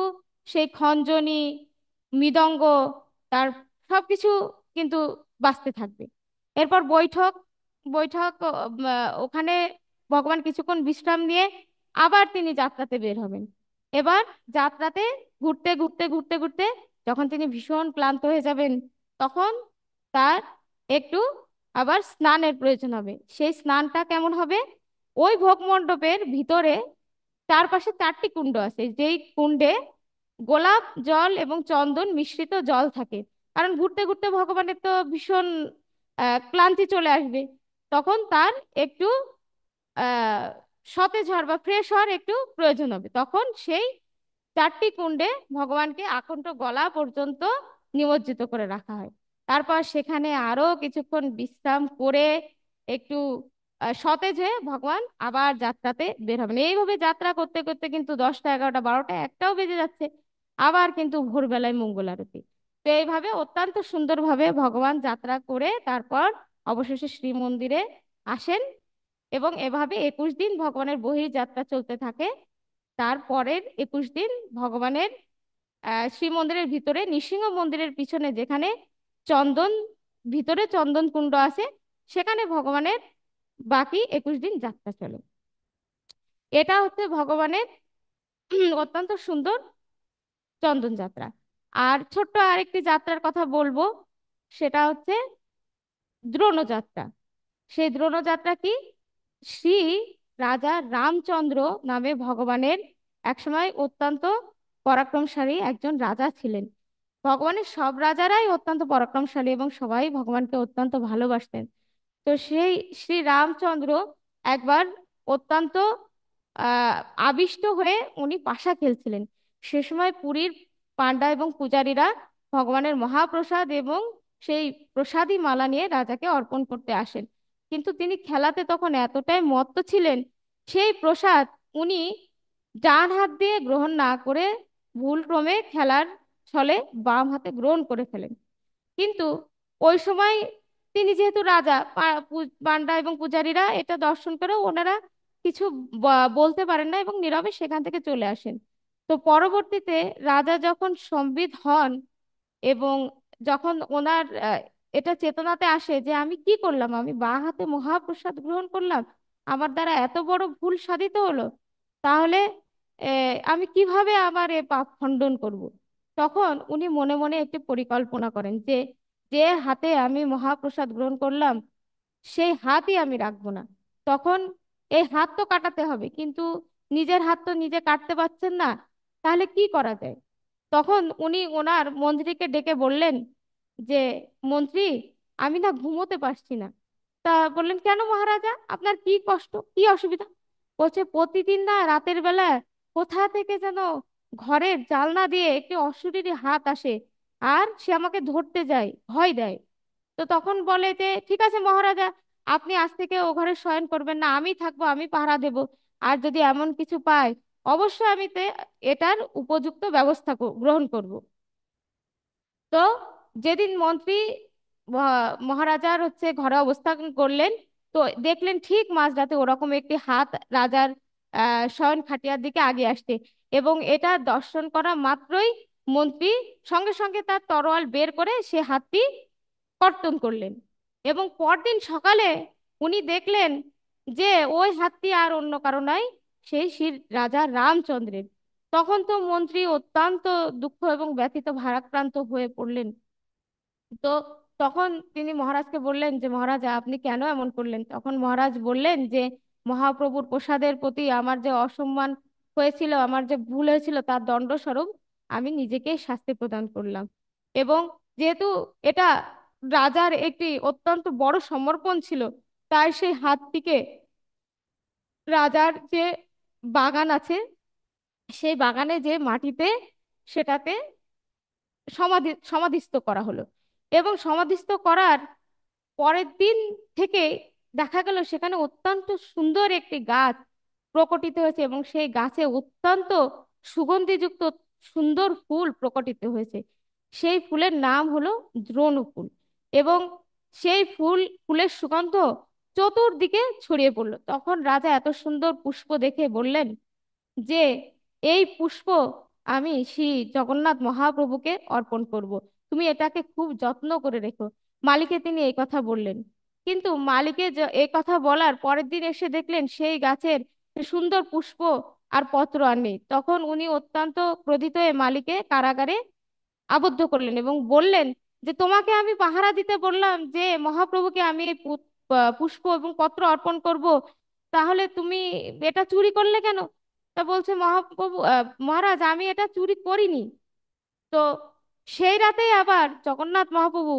সেই খঞ্জনি, মৃদঙ্গ, তার সবকিছু কিন্তু বাজতে থাকবে। এরপর বৈঠক, বৈঠক ওখানে ভগবান কিছুক্ষণ বিশ্রাম নিয়ে আবার তিনি যাত্রাতে বের হবেন। এবার যাত্রাতে ঘুরতে ঘুরতে ঘুরতে ঘুরতে যখন তিনি ভীষণ ক্লান্ত হয়ে যাবেন, তখন তার একটু আবার স্নানের প্রয়োজন হবে। সেই স্নানটা কেমন হবে? ওই ভোগ মণ্ডপের ভিতরে চারপাশে চারটি কুণ্ড আছে, যেই কুণ্ডে গোলাপ জল এবং চন্দন মিশ্রিত জল থাকে। কারণ ঘুরতে ঘুরতে ভগবানের তো ভীষণ ক্লান্তি চলে আসবে, তখন তার একটু আহ সতেজ হওয়ার বা ফ্রেশ হওয়ার একটু প্রয়োজন হবে, তখন সেই 4টি কুণ্ডে ভগবানকে আকণ্ঠ গলা পর্যন্ত নিমজ্জিত করে রাখা হয়। তারপর সেখানে আরো কিছুক্ষণ বিশ্রাম করে একটু সতেজ হয়ে ভগবান আবার যাত্রাতে বের হবেন। এইভাবে যাত্রা করতে করতে কিন্তু 10টা 11টা 12টা একটাও বেজে যাচ্ছে, আবার কিন্তু ভোরবেলায় মঙ্গল আরতি। তো এইভাবে অত্যন্ত সুন্দরভাবে ভগবান যাত্রা করে তারপর অবশেষে শ্রীমন্দিরে আসেন। এবং এভাবে 21 দিন ভগবানের বহির্যাত্রা চলতে থাকে। তারপরের 21 দিন ভগবানের শ্রীমন্দিরের ভিতরে নৃসিংহ মন্দিরের পিছনে যেখানে চন্দন, ভিতরে চন্দন কুণ্ড আছে, সেখানে ভগবানের বাকি 21 দিন যাত্রা চলে। এটা হচ্ছে ভগবানের অত্যন্ত সুন্দর চন্দন যাত্রা। আর ছোট্ট আরেকটি যাত্রার কথা বলবো, সেটা হচ্ছে দ্রোণযাত্রা। সেই দ্রোণযাত্রা কি, শ্রী রাজা রামচন্দ্র নামে ভগবানের একসময় অত্যন্ত পরাক্রমশালী একজন রাজা ছিলেন। ভগবানের সব রাজারাই অত্যন্ত পরাক্রমশালী এবং সবাই ভগবানকে অত্যন্ত ভালোবাসতেন। তো সেই শ্রী রামচন্দ্র একবার অত্যন্ত আহ আবিষ্ট হয়ে উনি পাশা খেলছিলেন। সে সময় পুরীর পান্ডা এবং পূজারীরা ভগবানের মহাপ্রসাদ এবং সেই প্রসাদী মালা নিয়ে রাজাকে অর্পণ করতে আসেন। কিন্তু তিনি খেলাতে তখন এতটাই মত্ত ছিলেন, সেই প্রসাদ উনি ডান হাত দিয়ে গ্রহণ না করে ভুলক্রমে খেলার ছলে বাম হাতে গ্রহণ করে ফেলেন। কিন্তু ওই সময় তিনি যেহেতু রাজা, পান্ডা এবং পূজারীরা এটা দর্শন করে ওনারা কিছু বলতে পারেন না এবং নীরবে সেখান থেকে চলে আসেন। তো পরবর্তীতে রাজা যখন সম্বিত হন এবং যখন ওনার এটা চেতনাতে আসে যে আমি কি করলাম, আমি বাঁ হাতে মহাপ্রসাদ গ্রহণ করলাম, আমার দ্বারা এত বড় ভুল সাধিত হলো, তাহলে আমি কিভাবে আমার এ পাপ খণ্ডন করব। তখন উনি মনে মনে একটি পরিকল্পনা করেন যে যে হাতে আমি মহাপ্রসাদ গ্রহণ করলাম সেই হাতই আমি রাখবো না। তখন এই হাত তো কাটাতে হবে, কিন্তু নিজের হাত তো নিজে কাটতে পারছেন না, তাহলে কি করা যায়। তখন উনি ওনার মন্ত্রীকে ডেকে বললেন যে মন্ত্রী, আমি না ঘুমোতে পারছি না। তা বললেন, কেন মহারাজা, আপনার কি কষ্ট, কি অসুবিধা? বলছে, প্রতিদিন না রাতের বেলা কোথা থেকে যেন ঘরের জানলা দিয়ে একটি অশরীরী হাত আসে, আর সে আমাকে ধরতে যায়, ভয় দেয়। তো তখন বলে যে ঠিক আছে মহারাজা, আপনি আজ থেকে ও ঘরে শয়ন করবেন না, আমি থাকবো, আমি পাহারা দেব। আর যদি এমন কিছু পাই অবশ্যই আমি এটার উপযুক্ত ব্যবস্থা গ্রহণ করব। তো যেদিন মন্ত্রী মহারাজার হচ্ছে ঘরে অবস্থান করলেন, তো দেখলেন ঠিক মাঝরাতে ওরকম একটি হাত রাজার শয়ন খাটিয়ার দিকে আগে আসতে, এবং এটা দর্শন করা মাত্রই মন্ত্রী সঙ্গে সঙ্গে তার তরোয়াল বের করে সে হাতটি কর্তন করলেন। এবং পরদিন সকালে উনি দেখলেন যে ওই হাতটি আর অন্য কারো নয়, সেই শ্রী রাজা রামচন্দ্রের। তখন তো মন্ত্রী অত্যন্ত দুঃখ এবং ব্যথিত ভারাক্রান্ত হয়ে পড়লেন। তো তখন তিনি মহারাজকে বললেন যে মহারাজ, আপনি কেন এমন করলেন? তখন মহারাজ বললেন যে মহাপ্রভুর প্রসাদের প্রতি আমার যে অসম্মান হয়েছিল, আমার যে ভুল হয়েছিল, তার দণ্ডস্বরূপ আমি নিজেকেই শাস্তি প্রদান করলাম। এবং যেহেতু এটা রাজার একটি অত্যন্ত বড় সমর্পণ ছিল, তাই সেই হাতটিকে রাজার যে বাগান আছে সেই বাগানে যে মাটিতে সেটাতে সমাধিস্থ করা হলো। এবং সমাধিস্থ করার পরের দিন থেকে দেখা গেল সেখানে অত্যন্ত সুন্দর একটি গাছ প্রকটিত হয়েছে এবং সেই গাছে অত্যন্ত সুগন্ধিযুক্ত সুন্দর ফুল প্রকটিত হয়েছে। সেই ফুলের নাম হলো দ্রোণ ফুল। এবং সেই ফুলের সুগন্ধ চতুর্দিকে ছড়িয়ে পড়লো। তখন রাজা এত সুন্দর পুষ্প দেখে বললেন যে এই পুষ্প আমি শ্রী জগন্নাথ মহাপ্রভুকে অর্পণ করব, তুমি এটাকে খুব যত্ন করে রেখো। মালিকে তিনি এই কথা বললেন। কিন্তু মালিকে এই কথা বলার পরের দিন এসে দেখলেন সেই গাছের সুন্দর পুষ্প আর পত্র আর নেই। তখন উনি অত্যন্ত ক্রোধিত হয়ে মালিকে কারাগারে আবদ্ধ করলেন এবং বললেন যে তোমাকে আমি পাহারা দিতে বললাম যে মহাপ্রভুকে আমি এই পুষ্প এবং পত্র অর্পণ করব, তাহলে তুমি এটা চুরি করলে কেন? তা বলছে মহাপ্রভু, মহারাজ, আমি এটা চুরি করিনি। তো সেই রাতেই আবার জগন্নাথ মহাপ্রভু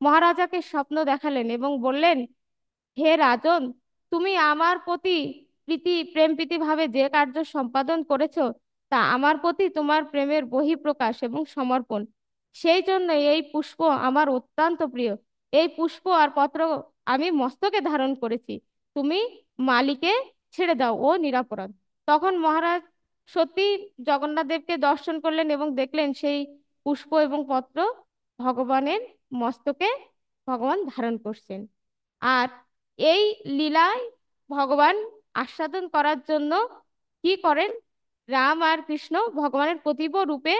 মহারাজাকে স্বপ্ন দেখালেন এবং বললেন, হে রাজন, তুমি আমার প্রতি প্রেম প্রীতি ভাবে যে কার্য সম্পাদন করেছো তা আমার প্রতি তোমার প্রেমের বহিঃপ্রকাশ এবং সমর্পণ। সেই জন্য এই পুষ্প আমার অত্যন্ত প্রিয়। এই পুষ্প আর পত্র আমি মস্তকে ধারণ করেছি। তুমি মালিকে ছেড়ে দাও, ও নিরাপরাধ। তখন মহারাজ সত্যি জগন্নাথ দেবকে দর্শন করলেন এবং দেখলেন সেই পুষ্প এবং পত্র ভগবানের মস্তকে ভগবান ধারণ করছেন। আর এই লীলায় ভগবান আস্বাদন করার জন্য কি করেন, রাম আর কৃষ্ণ ভগবানের প্রতিভ রূপে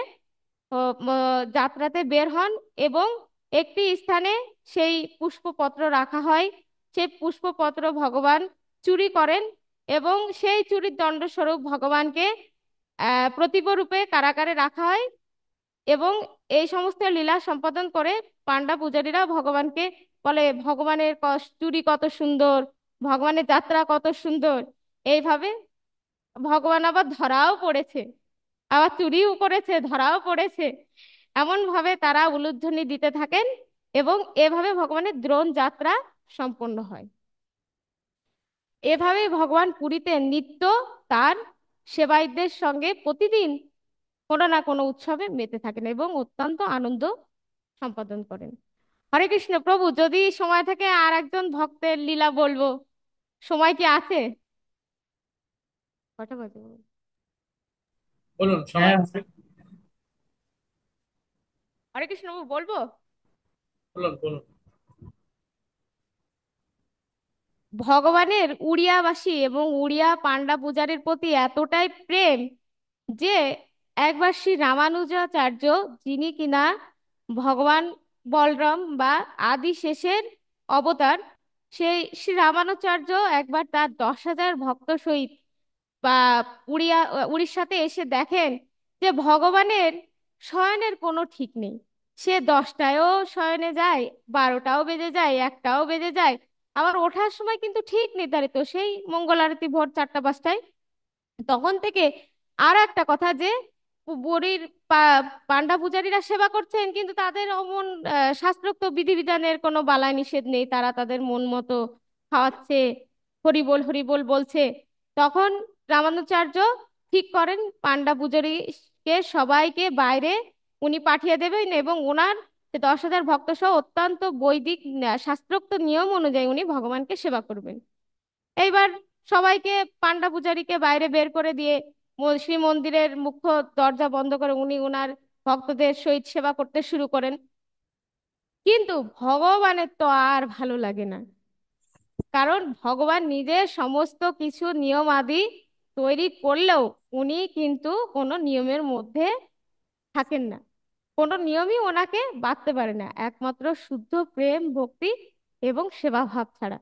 যাত্রাতে বের হন এবং একটি স্থানে সেই পুষ্পপত্র রাখা হয়। সেই পুষ্পপত্র ভগবান চুরি করেন এবং সেই চুরির দণ্ডস্বরূপ ভগবানকে প্রতিভ রূপে কারাগারে রাখা হয়। এবং এই সমস্ত লীলা সম্পাদন করে পান্ডা পূজারীরা ভগবানকে বলে ভগবানের চুরি কত সুন্দর, ভগবানের যাত্রা কত সুন্দর। এইভাবে ভগবান আবার ধরাও পড়েছে, আবার চুরিও করেছে, ধরাও পড়েছে। এমন ভাবে তারা উলুধ্বনি দিতে থাকেন এবং এভাবে ভগবানের দ্রোণ যাত্রা সম্পন্ন হয়। এভাবে ভগবান পুরীতে নিত্য তার সেবায়িতদের সঙ্গে প্রতিদিন কোনো না কোনো উৎসবে মেতে থাকেন এবং অত্যন্ত আনন্দ সম্পাদন করেন। হরে কৃষ্ণ। প্রভু, যদি সময় থাকে আর একজন ভক্তের লীলা বলবো, সময় কি আছে? কটা বাজে? বলুন, সময় হ্যাঁ, আছে। হরে কৃষ্ণ প্রভু, বলবো। বলুন বলুন। ভগবানের উড়িয়াবাসী এবং উড়িয়া পান্ডা পূজারীর প্রতি এতটাই প্রেম যে একবার শ্রী রামানুজাচার্য, যিনি কিনা ভগবান বলরাম বা আদি শেষের অবতার, সেই শ্রী রামানুচার্য একবার তার 10,000 ভক্ত সহিত বা উড়িষ্যাতে এসে দেখেন যে ভগবানের শয়নের কোনো ঠিক নেই। সে 10টায়ও শয়নে যায়, 12টাও বেজে যায়, 1টাও বেজে যায়। আবার ওঠার সময় কিন্তু ঠিক নির্ধারিত সেই মঙ্গল আরতি ভোর 4টা 5টায়। তখন থেকে আর একটা কথা যে বুড়ির পান্ডা পূজারীরা সেবা করছেন কিন্তু তাদের অমন শাস্ত্রোক্ত বিধিবিধানের কোনো বালাই নিষেধ নেই, তারা তাদের মন মতো খাওয়াচ্ছে, হরিবোল হরিবোল বলছে। তখন রামানুচার্য ঠিক করেন পান্ডা পূজারীকে সবাইকে বাইরে উনি পাঠিয়ে দেবেন এবং ওনার 10,000 ভক্ত সহ অত্যন্ত বৈদিক শাস্ত্রোক্ত নিয়ম অনুযায়ী উনি ভগবানকে সেবা করবেন। এইবার সবাইকে পান্ডা পূজারীকে বাইরে বের করে দিয়ে শ্রী মন্দিরের মুখ্য দরজা বন্ধ করে উনি ওনার ভক্তদের সহিত সেবা করতে শুরু করেন। কিন্তু ভগবানের তো আর ভালো লাগে না, কারণ ভগবান নিজে সমস্ত কিছু নিয়ম আদি তৈরি করলেও উনি কিন্তু কোনো নিয়মের মধ্যে থাকেন না। কোনো নিয়মই ওনাকে বাঁধতে পারে না, একমাত্র শুদ্ধ প্রেম ভক্তি এবং সেবা ভাব ছাড়া।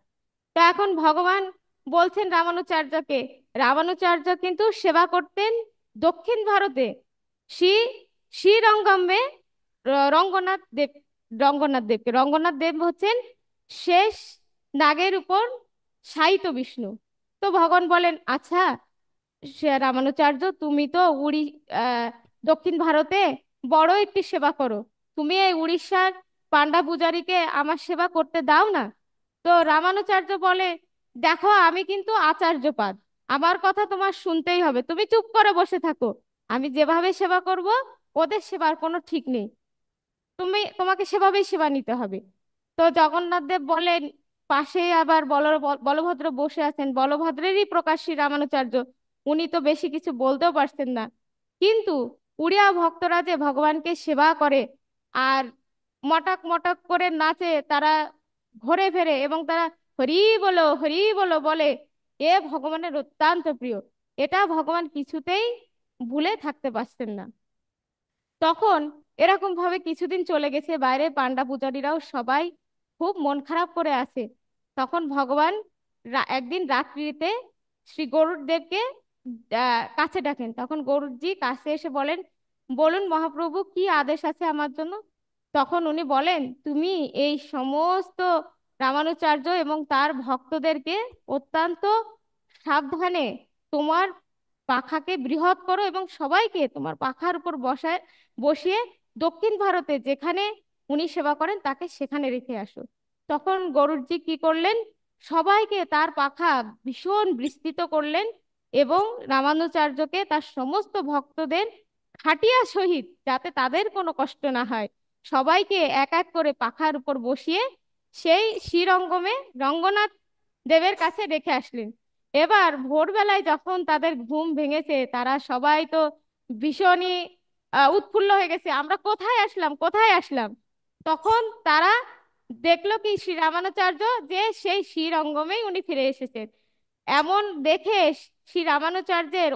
তো এখন ভগবান বলছেন রামানুচার্যকে, রামানুচার্য কিন্তু সেবা করতেন দক্ষিণ ভারতে শ্রী শ্রীরঙ্গমে রঙ্গনাথ দেব। রঙ্গনাথ দেব হচ্ছেন শেষ নাগের উপর শায়িত বিষ্ণু। তো ভগবান বলেন, আচ্ছা রামানুচার্য, তুমি তো আহ, দক্ষিণ ভারতে বড় একটি সেবা করো, তুমি এই উড়িষ্যার পান্ডা পূজারীকে আমার সেবা করতে দাও না? তো রামানুচার্য বলে, দেখো আমি কিন্তু আচার্যপাদ, আমার কথা তোমার শুনতেই হবে, তুমি চুপ করে বসে থাকো। আমি যেভাবে সেবা করব ওদের সেবার কোনো ঠিক নেই, তোমাকে সেভাবেই সেবা নিতে হবে। তো জগন্নাথ দেব বলেন, পাশে আবার বলভদ্র বসে আছেন, বলভদ্রেরই প্রকাশ শ্রী রামানুচার্য, উনি তো বেশি কিছু বলতেও পারছেন না। কিন্তু উড়িয়া ভক্তরা যে ভগবানকে সেবা করে আর মটক মটক করে নাচে, তারা ঘোরে ফেরে এবং তারা হরি বলো বলে, এ ভগবানের অত্যন্ত প্রিয়। এটা ভগবান কিছুতেই ভুলে থাকতে পারছেন না। তখন এরকম ভাবে কিছুদিন চলে গেছে, বাইরে পান্ডা পূজারীরাও সবাই খুব মন খারাপ করে আছে। তখন ভগবান একদিন রাত্রিতে শ্রী গরুড় দেবকে কাছে ডাকেন। তখন গরুড়জি কাছে এসে বলেন, বলুন মহাপ্রভু, কি আদেশ আছে আমার জন্য? তখন উনি বলেন, তুমি এই সমস্ত রামানুচার্য এবং তার ভক্তদেরকে অত্যন্ত সাবধানে তোমার পাখাকে বৃহৎ করো এবং সবাইকে তোমার পাখার উপর বসিয়ে দক্ষিণ ভারতে যেখানে উনি সেবা করেন তাকে সেখানে রেখে আসো। তখন গরুড়জি কি করলেন, সবাইকে তার পাখা ভীষণ বিস্তৃত করলেন এবং রামানুজাচার্যকে তার সমস্ত ভক্তদের খাটিয়া সহিত, যাতে তাদের কোনো কষ্ট না হয়, সবাইকে এক এক করে পাখার উপর বসিয়ে সেই শ্রীরঙ্গমে রঙ্গনাথ দেবের কাছে রেখে আসলেন। এবার ভোরবেলায় যখন তাদের ঘুম ভেঙেছে, তারা সবাই তো ভীষণই উৎফুল্ল হয়ে গেছে, আমরা কোথায় আসলাম, কোথায় আসলাম। তখন তারা দেখলো কি শ্রী রামানুচার্য যে সেই শ্রীরঙ্গমেই উনি ফিরে এসেছেন। এমন দেখে শ্রী রামানুচার্যের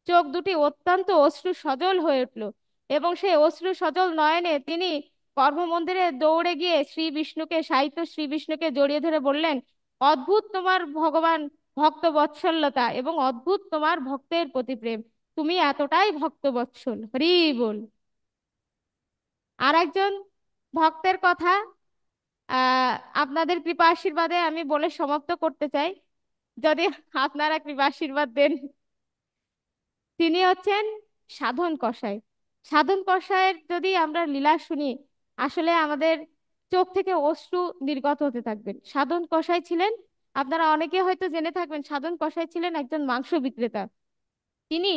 চোখ দুটি অত্যন্ত অশ্রু সজল হয়ে উঠল এবং সেই অশ্রু সজল নয়নে তিনি কর্মমন্দিরে দৌড়ে গিয়ে শ্রী বিষ্ণুকে, সাহিত্য শ্রী বিষ্ণুকে জড়িয়ে ধরে বললেন, অদ্ভুত তোমার ভগবান ভক্ত বৎসলতা এবং অদ্ভুত তোমার ভক্তের প্রতি প্রেম, তুমি এতটাই ভক্ত বৎসল, হরি বল। আর একজন ভক্তের কথা আহ আপনাদের কৃপা আশীর্বাদে আমি বলে সমাপ্ত করতে চাই, যদি আপনারা কৃপা আশীর্বাদ দেন। তিনি হচ্ছেন সাধন কসাই। সাধন কসাইয়ের যদি আমরা লীলা শুনি, আসলে আমাদের চোখ থেকে অশ্রু নির্গত হতে থাকবেন। সাধন কসাই ছিলেন, আপনারা অনেকে হয়তো জেনে থাকবেন, সাধন কসাই ছিলেন একজন মাংস বিক্রেতা। তিনি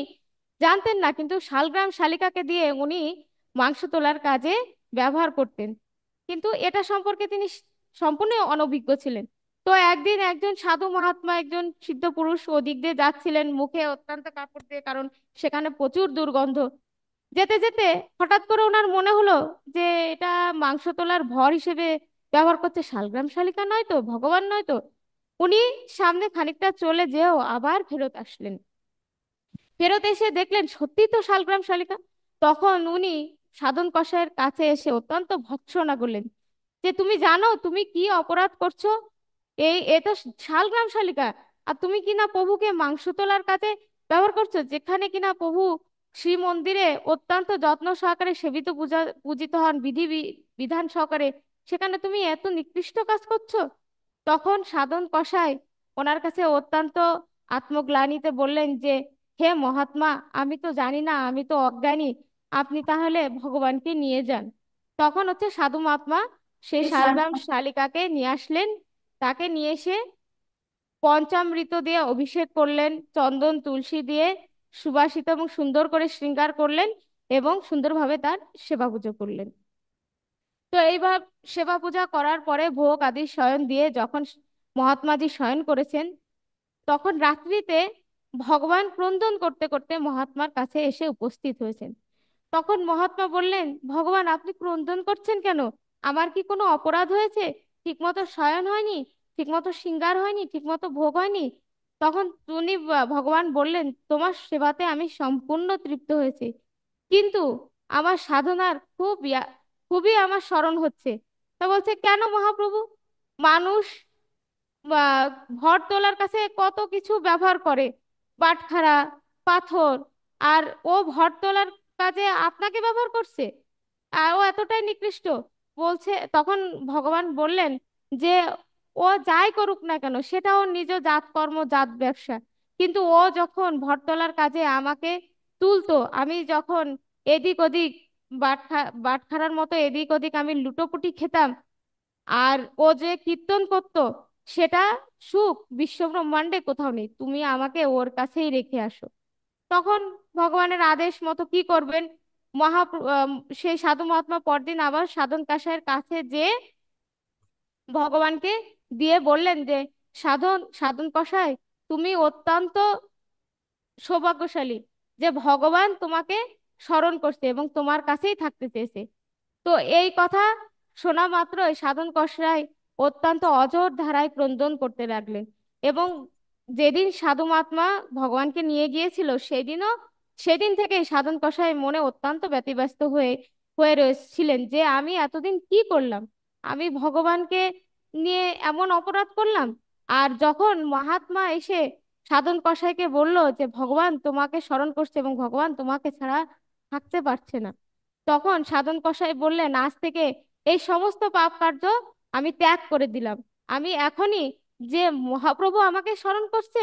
জানতেন না, কিন্তু শালগ্রাম শালিকাকে দিয়ে উনি মাংস তোলার কাজে ব্যবহার করতেন, কিন্তু এটা সম্পর্কে তিনি সম্পূর্ণ অনভিজ্ঞ ছিলেন। তো একদিন একজন সাধু মহাত্মা, একজন সিদ্ধ পুরুষ ওদিক দিয়ে যাচ্ছিলেন মুখে অত্যন্ত কাপড় দিয়ে, কারণ সেখানে প্রচুর দুর্গন্ধ। যেতে যেতে হঠাৎ করে ওনার মনে হলো যে এটা মাংস তোলার ভর হিসেবে ব্যবহার করছে, শালগ্রাম শালিকা নয় তো, ভগবান নয় তো। উনি সামনে খানিকটা চলে যেও আবার ফেরত আসলেন। ফেরত এসে দেখলেন সত্যি তো শালগ্রাম শালিকা। তখন উনি সাধন কসাইয়ের কাছে এসে অত্যন্ত ভর্ৎসনা করলেন যে তুমি জানো তুমি কি অপরাধ করছো, এ তো শালগ্রাম শালিকা, আর তুমি কিনা প্রভুকে মাংস তোলার কাজে ব্যবহার করছো, যেখানে কিনা প্রভু শ্রীমন্দিরে অত্যন্ত যত্ন সহকারে সেবিত পূজা পূজিত হন বিধান সহকারে, সেখানে তুমি এত নিকৃষ্ট কাজ করছো। তখন সাধন কসাই ওনার কাছে অত্যন্ত আত্মগ্লানিতে বললেন যে হে মহাত্মা, আমি তো জানি না, আমি তো অজ্ঞানী, আপনি তাহলে ভগবানকে নিয়ে যান। তখন হচ্ছে সাধু মহাত্মা সেই শালগ্রাম শালিকাকে নিয়ে আসলেন। তাকে নিয়ে এসে পঞ্চামৃত দিয়ে অভিষেক করলেন, চন্দন তুলসী দিয়ে সুবাসিত এবং সুন্দর করে শৃঙ্গার করলেন এবং সুন্দরভাবে তার সেবা পুজো করলেন। তো এইভাবে সেবা পূজা করার পরে ভোগ আদি শয়ন দিয়ে যখন মহাত্মাজি শয়ন করেছেন, তখন রাত্রিতে ভগবান ক্রন্দন করতে করতে মহাত্মার কাছে এসে উপস্থিত হয়েছেন। তখন মহাত্মা বললেন, ভগবান আপনি ক্রন্দন করছেন কেন? আমার কি কোনো অপরাধ হয়েছে? ঠিকমতো শয়ন হয়নি, ঠিকমতো শৃঙ্গার হয়নি, ঠিকমতো ভোগ হয়নি? তখন উনি ভগবান বললেন, তোমার সেবাতে আমি সম্পূর্ণ তৃপ্ত হয়েছি, কিন্তু আমার সাধনার খুবই আমার স্মরণ হচ্ছে। তা বলছে, কেন মহাপ্রভু? মানুষ বা ঘর তোলার কাছে কত কিছু ব্যবহার করে, বাটখারা, পাথর, আর ও ভর তোলার কাজে আপনাকে ব্যবহার করছে, আর ও এতটাই নিকৃষ্ট। বলছে, তখন ভগবান বললেন যে ও যাই করুক না কেন সেটা ওর নিজ জাত কর্ম, জাত ব্যবসা, কিন্তু ও যখন ভর তোলার কাজে আমাকে তুলতো, আমি যখন এদিক ওদিক বাটখারার মতো এদিক ওদিক আমি লুটোপুটি খেতাম, আর ও যে কীর্তন করতো, সেটা সুখ বিশ্ব ব্রহ্মাণ্ডে কোথাও নেই, তুমি আমাকে ওর কাছেই রেখে আসো। তখন ভগবানের আদেশ মতো কি করবেন, মহা সেই সাধু মহাত্মা পরদিন আবার সাধন কাসাইয়ের কাছে যে ভগবানকে দিয়ে বললেন যে সাধন সাধন কসাই, তুমি অত্যন্ত সৌভাগ্যশালী যে ভগবান তোমাকে স্মরণ করছে এবং তোমার কাছেই থাকতে চেয়েছে। তো এই কথা শোনা মাত্রই সাধন কসাই অত্যন্ত অঝোর ধারায় ক্রন্দন করতে লাগলেন। এবং যেদিন সাধু মহাত্মা ভগবানকে নিয়ে গিয়েছিল, সেদিন থেকে সাধন কসাই মনে অত্যন্ত ব্যতিব্যস্ত হয়ে হয়ে রয়েছিলেন যে আমি এতদিন কি করলাম, আমি ভগবানকে নিয়ে এমন অপরাধ করলাম। আর যখন মহাত্মা এসে সাধন কসাইকে বলল যে ভগবান তোমাকে স্মরণ করছে এবং ভগবান তোমাকে ছাড়া থাকতে পারছে না, তখন সাধন কসাই বললেন, আজ থেকে এই সমস্ত পাপ কার্য আমি ত্যাগ করে দিলাম। আমি এখনই যে মহাপ্রভু আমাকে স্মরণ করছে,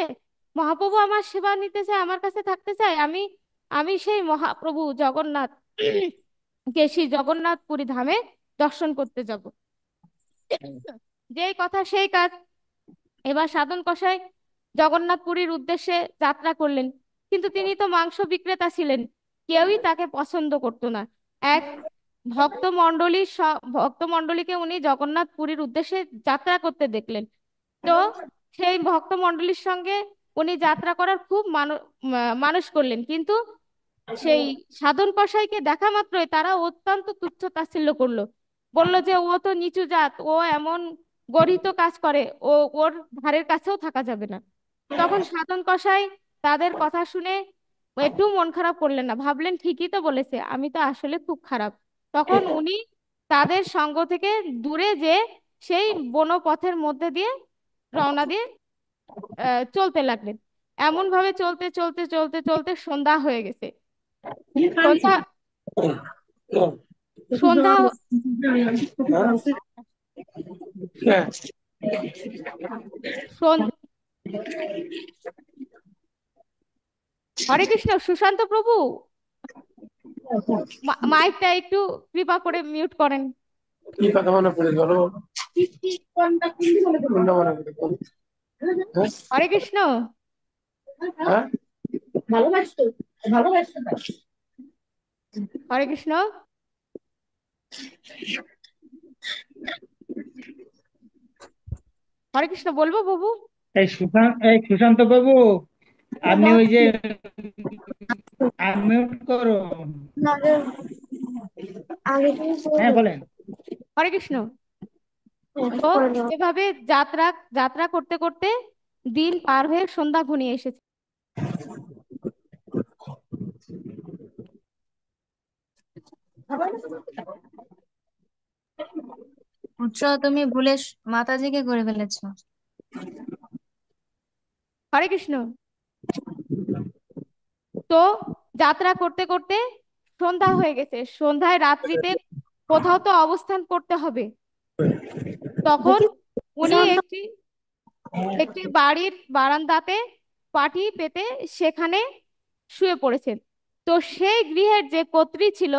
মহাপ্রভু আমার সেবা নিতে চায়, আমার কাছে থাকতে চায়, আমি আমি সেই মহাপ্রভু জগন্নাথ কে শ্রী জগন্নাথপুরী ধামে দর্শন করতে যাব। যেই কথা সেই কাজ। এবার সাধন কসাই জগন্নাথ পুরীর উদ্দেশ্যে যাত্রা করলেন, কিন্তু তিনি তো মাংস বিক্রেতা ছিলেন, কেউই তাকে পছন্দ করতো না। এক ভক্তমণ্ডলীকে উনি জগন্নাথ পুরীর উদ্দেশ্যে যাত্রা করতে দেখলেন। তো সেই ভক্তমণ্ডলীর সঙ্গে উনি যাত্রা করার খুব মানুষ করলেন, কিন্তু সেই সাধন কসাইকে দেখা মাত্রই তারা অত্যন্ত তুচ্ছ তাচ্ছিল্য করলো। বলল যে ও তো নিচু জাত, ও এমন গর্হিত কাজ করে, ওর ধারের কাছেও থাকা যাবে না। তখন সাধন কসাই তাদের কথা শুনে একটু মন খারাপ করলেন না, ভাবলেন ঠিকই তো বলেছে, আমি তো আসলে খুব খারাপ। তখন উনি তাদের সঙ্গ থেকে দূরে যে সেই বনপথের মধ্যে দিয়ে রওনা দিয়ে চলতে লাগলেন। এমন ভাবে চলতে চলতে চলতে চলতে সন্ধ্যা হয়ে গেছে। সন্ধ্যা সন্ধ্যা সন- হরে কৃষ্ণ, সুশান্ত প্রভু, মাইকটা একটু কৃপা করে মিউট করেন। কি কথা মনে পড়ে গেল? কোনটা মনে পড়ে গেল? হরে কৃষ্ণ। হ্যাঁ, ভালোবাসতো, ভালোবাসতো না। হরে কৃষ্ণ। হরে কৃষ্ণ বলবো প্রভু? এই সুশান্ত বাবু, আপনি ওই যে আনমিউট করো। হ্যাঁ, বলেন। হরে কৃষ্ণ। তো এভাবে যাত্রা যাত্রা করতে করতে দিন পার হয়ে সন্ধ্যা ঘনিয়ে এসেছে। পুত্র, তুমি ভুলে মাতাজিকে করে ফেলেছো। হরে কৃষ্ণ। তো যাত্রা করতে করতে সন্ধ্যা হয়ে গেছে, সন্ধ্যায় রাত্রিতে কোথাও তো অবস্থান করতে হবে। তখন উনি একটি একটি বাড়ির বারান্দাতে পাটি পেতে সেখানে শুয়ে পড়েছেন। তো সেই গৃহের যে কর্ত্রী ছিল,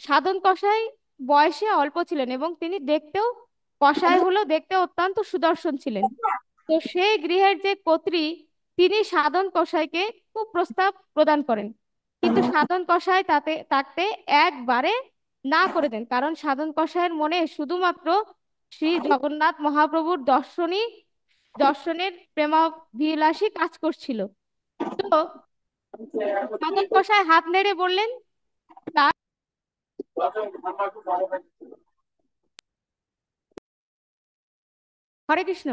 সাধন কসাই বয়সে অল্প ছিলেন এবং তিনি দেখতেও, কসাই হলেও দেখতে অত্যন্ত সুদর্শন ছিলেন। তো সেই গৃহের যে কর্ত্রী, তিনি সাধন কসাইকে খুব প্রস্তাব প্রদান করেন, কিন্তু সাধন কসাই তাতে একবারে না করে দেন, কারণ সাধন কসাইয়ের মনে শুধুমাত্র শ্রী জগন্নাথ মহাপ্রভুর দর্শনের প্রেমাভিলাষী কাজ করছিল। তো সাধন কসাই হাত নেড়ে বললেন, তার হরে কৃষ্ণ।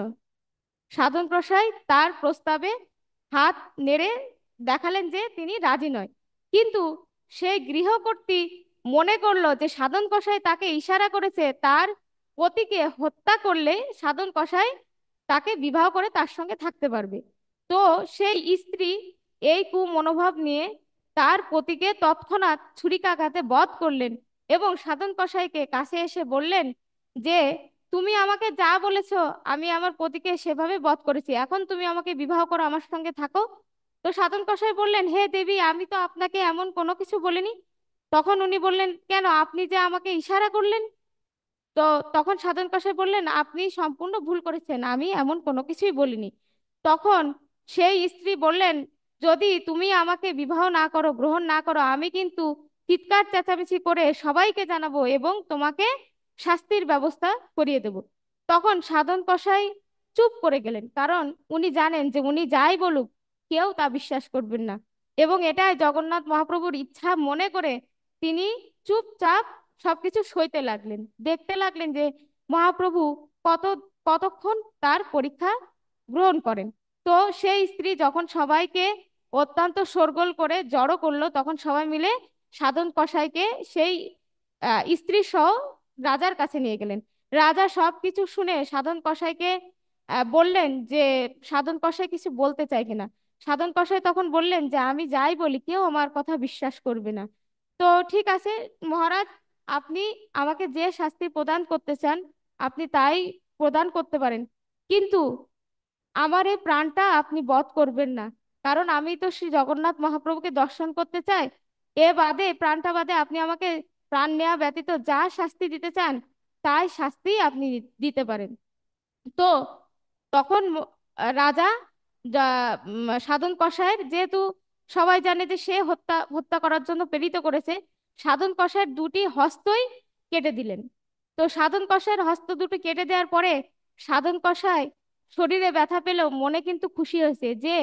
সাধন কসাই তার প্রস্তাবে হাত নেড়ে দেখালেন যে তিনি রাজি নয়, কিন্তু সেই গৃহকর্ত্রী মনে করলো যে সাধন কসাই তাকে ইশারা করেছে, তার পতিকে হত্যা করলে সাধন কসাই তাকে বিবাহ করে তার সঙ্গে থাকতে পারবে। তো সেই স্ত্রী এই কুমনোভাব নিয়ে তার পতিকে তৎক্ষণাৎ ছুরিকাঘাতে বধ করলেন এবং সাধন কসাইকে কাছে এসে বললেন যে তুমি আমাকে যা বলেছো আমি আমার পতিকে সেভাবে বধ করেছি, এখন তুমি আমাকে বিবাহ করো, আমার সঙ্গে থাকো। তো সাধন কসাই বললেন, হে দেবী, আমি তো আপনাকে এমন কোনো কিছু বলিনি। তখন উনি বললেন, কেন, আপনি যে আমাকে ইশারা করলেন। তো তখন সাধন কসাই বললেন, আপনি সম্পূর্ণ ভুল করেছেন, আমি এমন কোনো কিছুই বলিনি। তখন সেই স্ত্রী বললেন, যদি তুমি আমাকে বিবাহ না করো, গ্রহণ না করো, আমি কিন্তু চিৎকার চেঁচামেচি করে সবাইকে জানাবো এবং তোমাকে শাস্তির ব্যবস্থা করিয়ে দেব। তখন সাধন কসাই চুপ করে গেলেন, কারণ উনি জানেন যে উনি যাই বলুক কেউ তা বিশ্বাস করবেন না, এবং এটাই জগন্নাথ মহাপ্রভুর ইচ্ছা মনে করে তিনি চুপচাপ সবকিছু সইতে লাগলেন, দেখতে লাগলেন যে মহাপ্রভু কত কতক্ষণ তার পরীক্ষা গ্রহণ করেন। তো সেই স্ত্রী যখন সবাইকে অত্যন্ত শোরগোল করে জড়ো করলো, তখন সবাই মিলে সাধন কসাইকে সেই স্ত্রী সহ রাজার কাছে নিয়ে গেলেন। রাজা সবকিছু শুনে সাধন কসাইকে বললেন যে সাধন কসাই কিছু বলতে চাই কিনা। সাধন কসাই তখন বললেন যে আমি যাই বলি কেউ আমার কথা বিশ্বাস করবে না। তো ঠিক আছে মহারাজ, আপনি আমাকে যে শাস্তি প্রদান করতে চান আপনি তাই প্রদান করতে পারেন, কিন্তু আমার এই প্রাণটা আপনি বধ করবেন না, কারণ আমি তো শ্রী জগন্নাথ মহাপ্রভুকে দর্শন করতে চাই। এ বাদে, প্রাণটা বাদে আপনি আমাকে প্রাণ নেওয়া ব্যতীত যা শাস্তি দিতে চান তাই শাস্তি আপনি দিতে পারেন। তো তখন রাজা সাধন কসাইয়ের, যেহেতু সবাই জানে যে সে হত্যা হত্যা করার জন্য প্রেরিত করেছে, সাধন কসাইয়ের দুটি হস্তই কেটে দিলেন। তো সাধন কসাইয়ের হস্ত দুটো কেটে দেওয়ার পরে সাধন কসাই শরীরে ব্যথা পেলেও মনে কিন্তু খুশি হয়েছে যে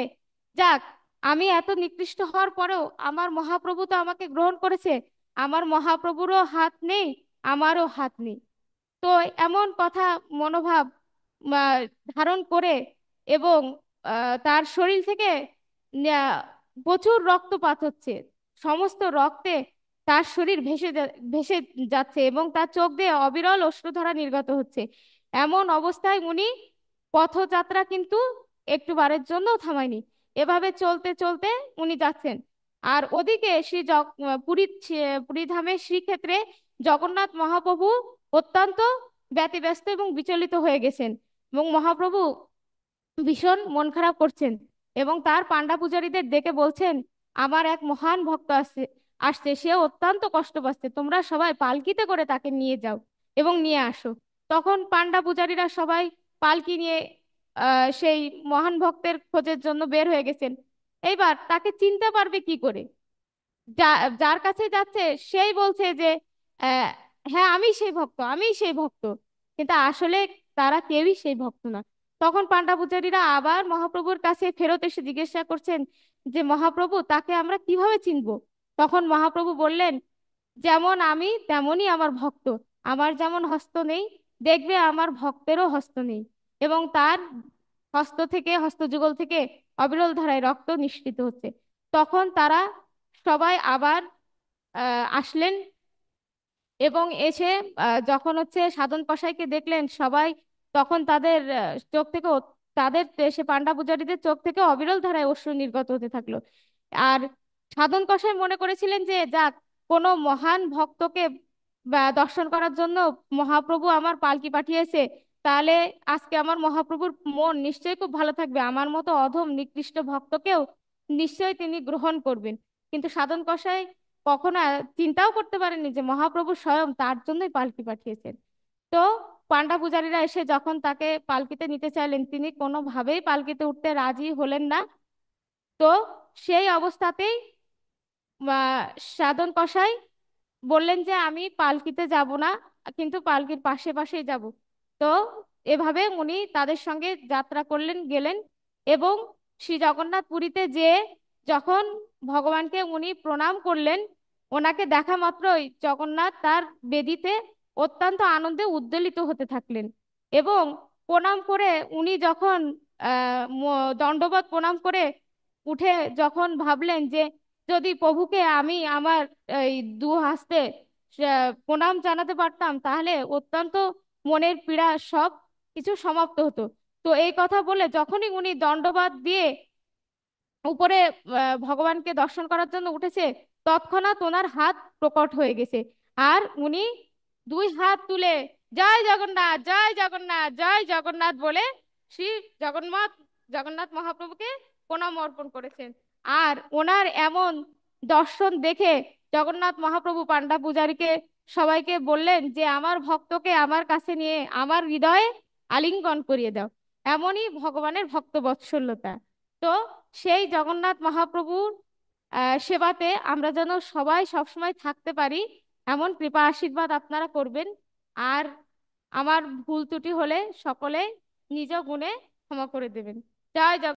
যাক, আমি এত নিকৃষ্ট হওয়ার পরেও আমার মহাপ্রভু তো আমাকে গ্রহণ করেছে, আমার মহাপ্রভুরও হাত নেই, আমারও হাত নেই। তো এমন কথা মনোভাব আহ, ধারণ করে, এবং তার শরীর থেকে আহ, প্রচুর রক্তপাত হচ্ছে, সমস্ত রক্তে তার শরীর ভেসে যাচ্ছে এবং তার চোখ দিয়ে অবিরল অশ্রুধারা নির্গত হচ্ছে। এমন অবস্থায় উনি পথযাত্রা কিন্তু একটুবারের জন্য থামায়নি, এভাবে চলতে চলতে উনি যাচ্ছেন। আর ওদিকে পুরী ধামের শ্রীক্ষেত্রে জগন্নাথ মহাপ্রভু অত্যন্ত ব্যতিব্যস্ত এবং বিচলিত হয়ে গেছেন, এবং মহাপ্রভু ভীষণ মন খারাপ করছেন এবং তার পান্ডা পূজারীদের ডেকে বলছেন, আমার এক মহান ভক্ত আসছে আসছে সে অত্যন্ত কষ্ট পাচ্ছে, তোমরা সবাই পালকিতে করে তাকে নিয়ে যাও এবং নিয়ে আসো। তখন পান্ডা পূজারীরা সবাই পালকি নিয়ে সেই মহান ভক্তের খোঁজের জন্য বের হয়ে গেছেন। এইবার তাকে চিনতে পারবে কি করে? যার কাছে যাচ্ছে সেই বলছে যে আহ, হ্যাঁ, আমি সেই ভক্ত, আমি সেই ভক্ত, কিন্তু আসলে তারা কেউই সেই ভক্ত না। তখন পান্ডা পূজারীরা আবার মহাপ্রভুর কাছে ফেরত এসে জিজ্ঞাসা করছেন যে মহাপ্রভু, তাকে আমরা কিভাবে চিনবো? তখন মহাপ্রভু বললেন, যেমন আমি তেমনই আমার ভক্ত, আমার যেমন হস্ত নেই, দেখবে আমার ভক্তেরও হস্ত নেই, এবং তার হস্তযুগল থেকে অবিরল ধারায় রক্ত নিঃসৃত হচ্ছে। তখন তারা সবাই আবার আসলেন এবং এসে যখন হচ্ছে সাধন কসাইকে দেখলেন সবাই, তখন তাদের চোখ থেকে তাদের সে পান্ডা পূজারীদের চোখ থেকে অবিরল ধারায় অশ্রু নির্গত হতে থাকলো। আর সাধন কসাই মনে করেছিলেন যে যাক, কোনো মহান ভক্তকে দর্শন করার জন্য মহাপ্রভু আমার পালকি পাঠিয়েছে, তাহলে আজকে আমার মহাপ্রভুর মন নিশ্চয়ই খুব ভালো থাকবে, আমার মতো অধম নিকৃষ্ট ভক্তকেও নিশ্চয়ই তিনি গ্রহণ করবেন। কিন্তু সাধন কসাই কখনো চিন্তাও করতে পারেননি যে মহাপ্রভু স্বয়ং তার জন্যই পালকি পাঠিয়েছেন। তো পান্ডা পূজারীরা এসে যখন তাকে পালকিতে নিতে চাইলেন, তিনি কোনোভাবেই পালকিতে উঠতে রাজি হলেন না। তো সেই অবস্থাতেই আহ, সাধন কসাই বললেন যে আমি পালকিতে যাব না, কিন্তু পালকির পাশে পাশেই যাব। তো এভাবে উনি তাদের সঙ্গে যাত্রা গেলেন, এবং শ্রী জগন্নাথ পুরীতে যে যখন ভগবানকে উনি প্রণাম করলেন, ওনাকে দেখা মাত্রই জগন্নাথ তার বেদিতে অত্যন্ত আনন্দে উদ্বেলিত হতে থাকলেন। এবং প্রণাম করে উনি যখন দণ্ডবত প্রণাম করে উঠে যখন ভাবলেন যে যদি প্রভুকে আমি আমার এই দু হাতে প্রণাম জানাতে পারতাম, তাহলে অত্যন্ত মনের পীড়া সব কিছু সমাপ্ত হতো। তো এই কথা বলে যখনই উনি দণ্ডবাদ দিয়ে উপরে ভগবানকে দর্শন করার জন্য উঠেছে, তৎক্ষণাৎ ওনার হাত প্রকট হয়ে গেছে। আর উনি দুই হাত তুলে জয় জগন্নাথ, জয় জগন্নাথ, জয় জগন্নাথ বলে শ্রী জগন্নাথ জগন্নাথ মহাপ্রভুকে প্রণাম অর্পণ করেছেন। আর ওনার এমন দর্শন দেখে জগন্নাথ মহাপ্রভু পান্ডা পূজারীকে সবাইকে বললেন যে আমার ভক্তকে আমার কাছে নিয়ে আমার হৃদয়ে আলিঙ্গন করিয়ে দাও। এমনই ভগবানের ভক্ত বৎসল্যতা। তো সেই জগন্নাথ মহাপ্রভুর সেবাতে আমরা যেন সবাই সবসময় থাকতে পারি, এমন কৃপা আশীর্বাদ আপনারা করবেন। আর আমার ভুল ত্রুটি হলে সকলে নিজ গুণে ক্ষমা করে দেবেন। জয় জগন্নাথ।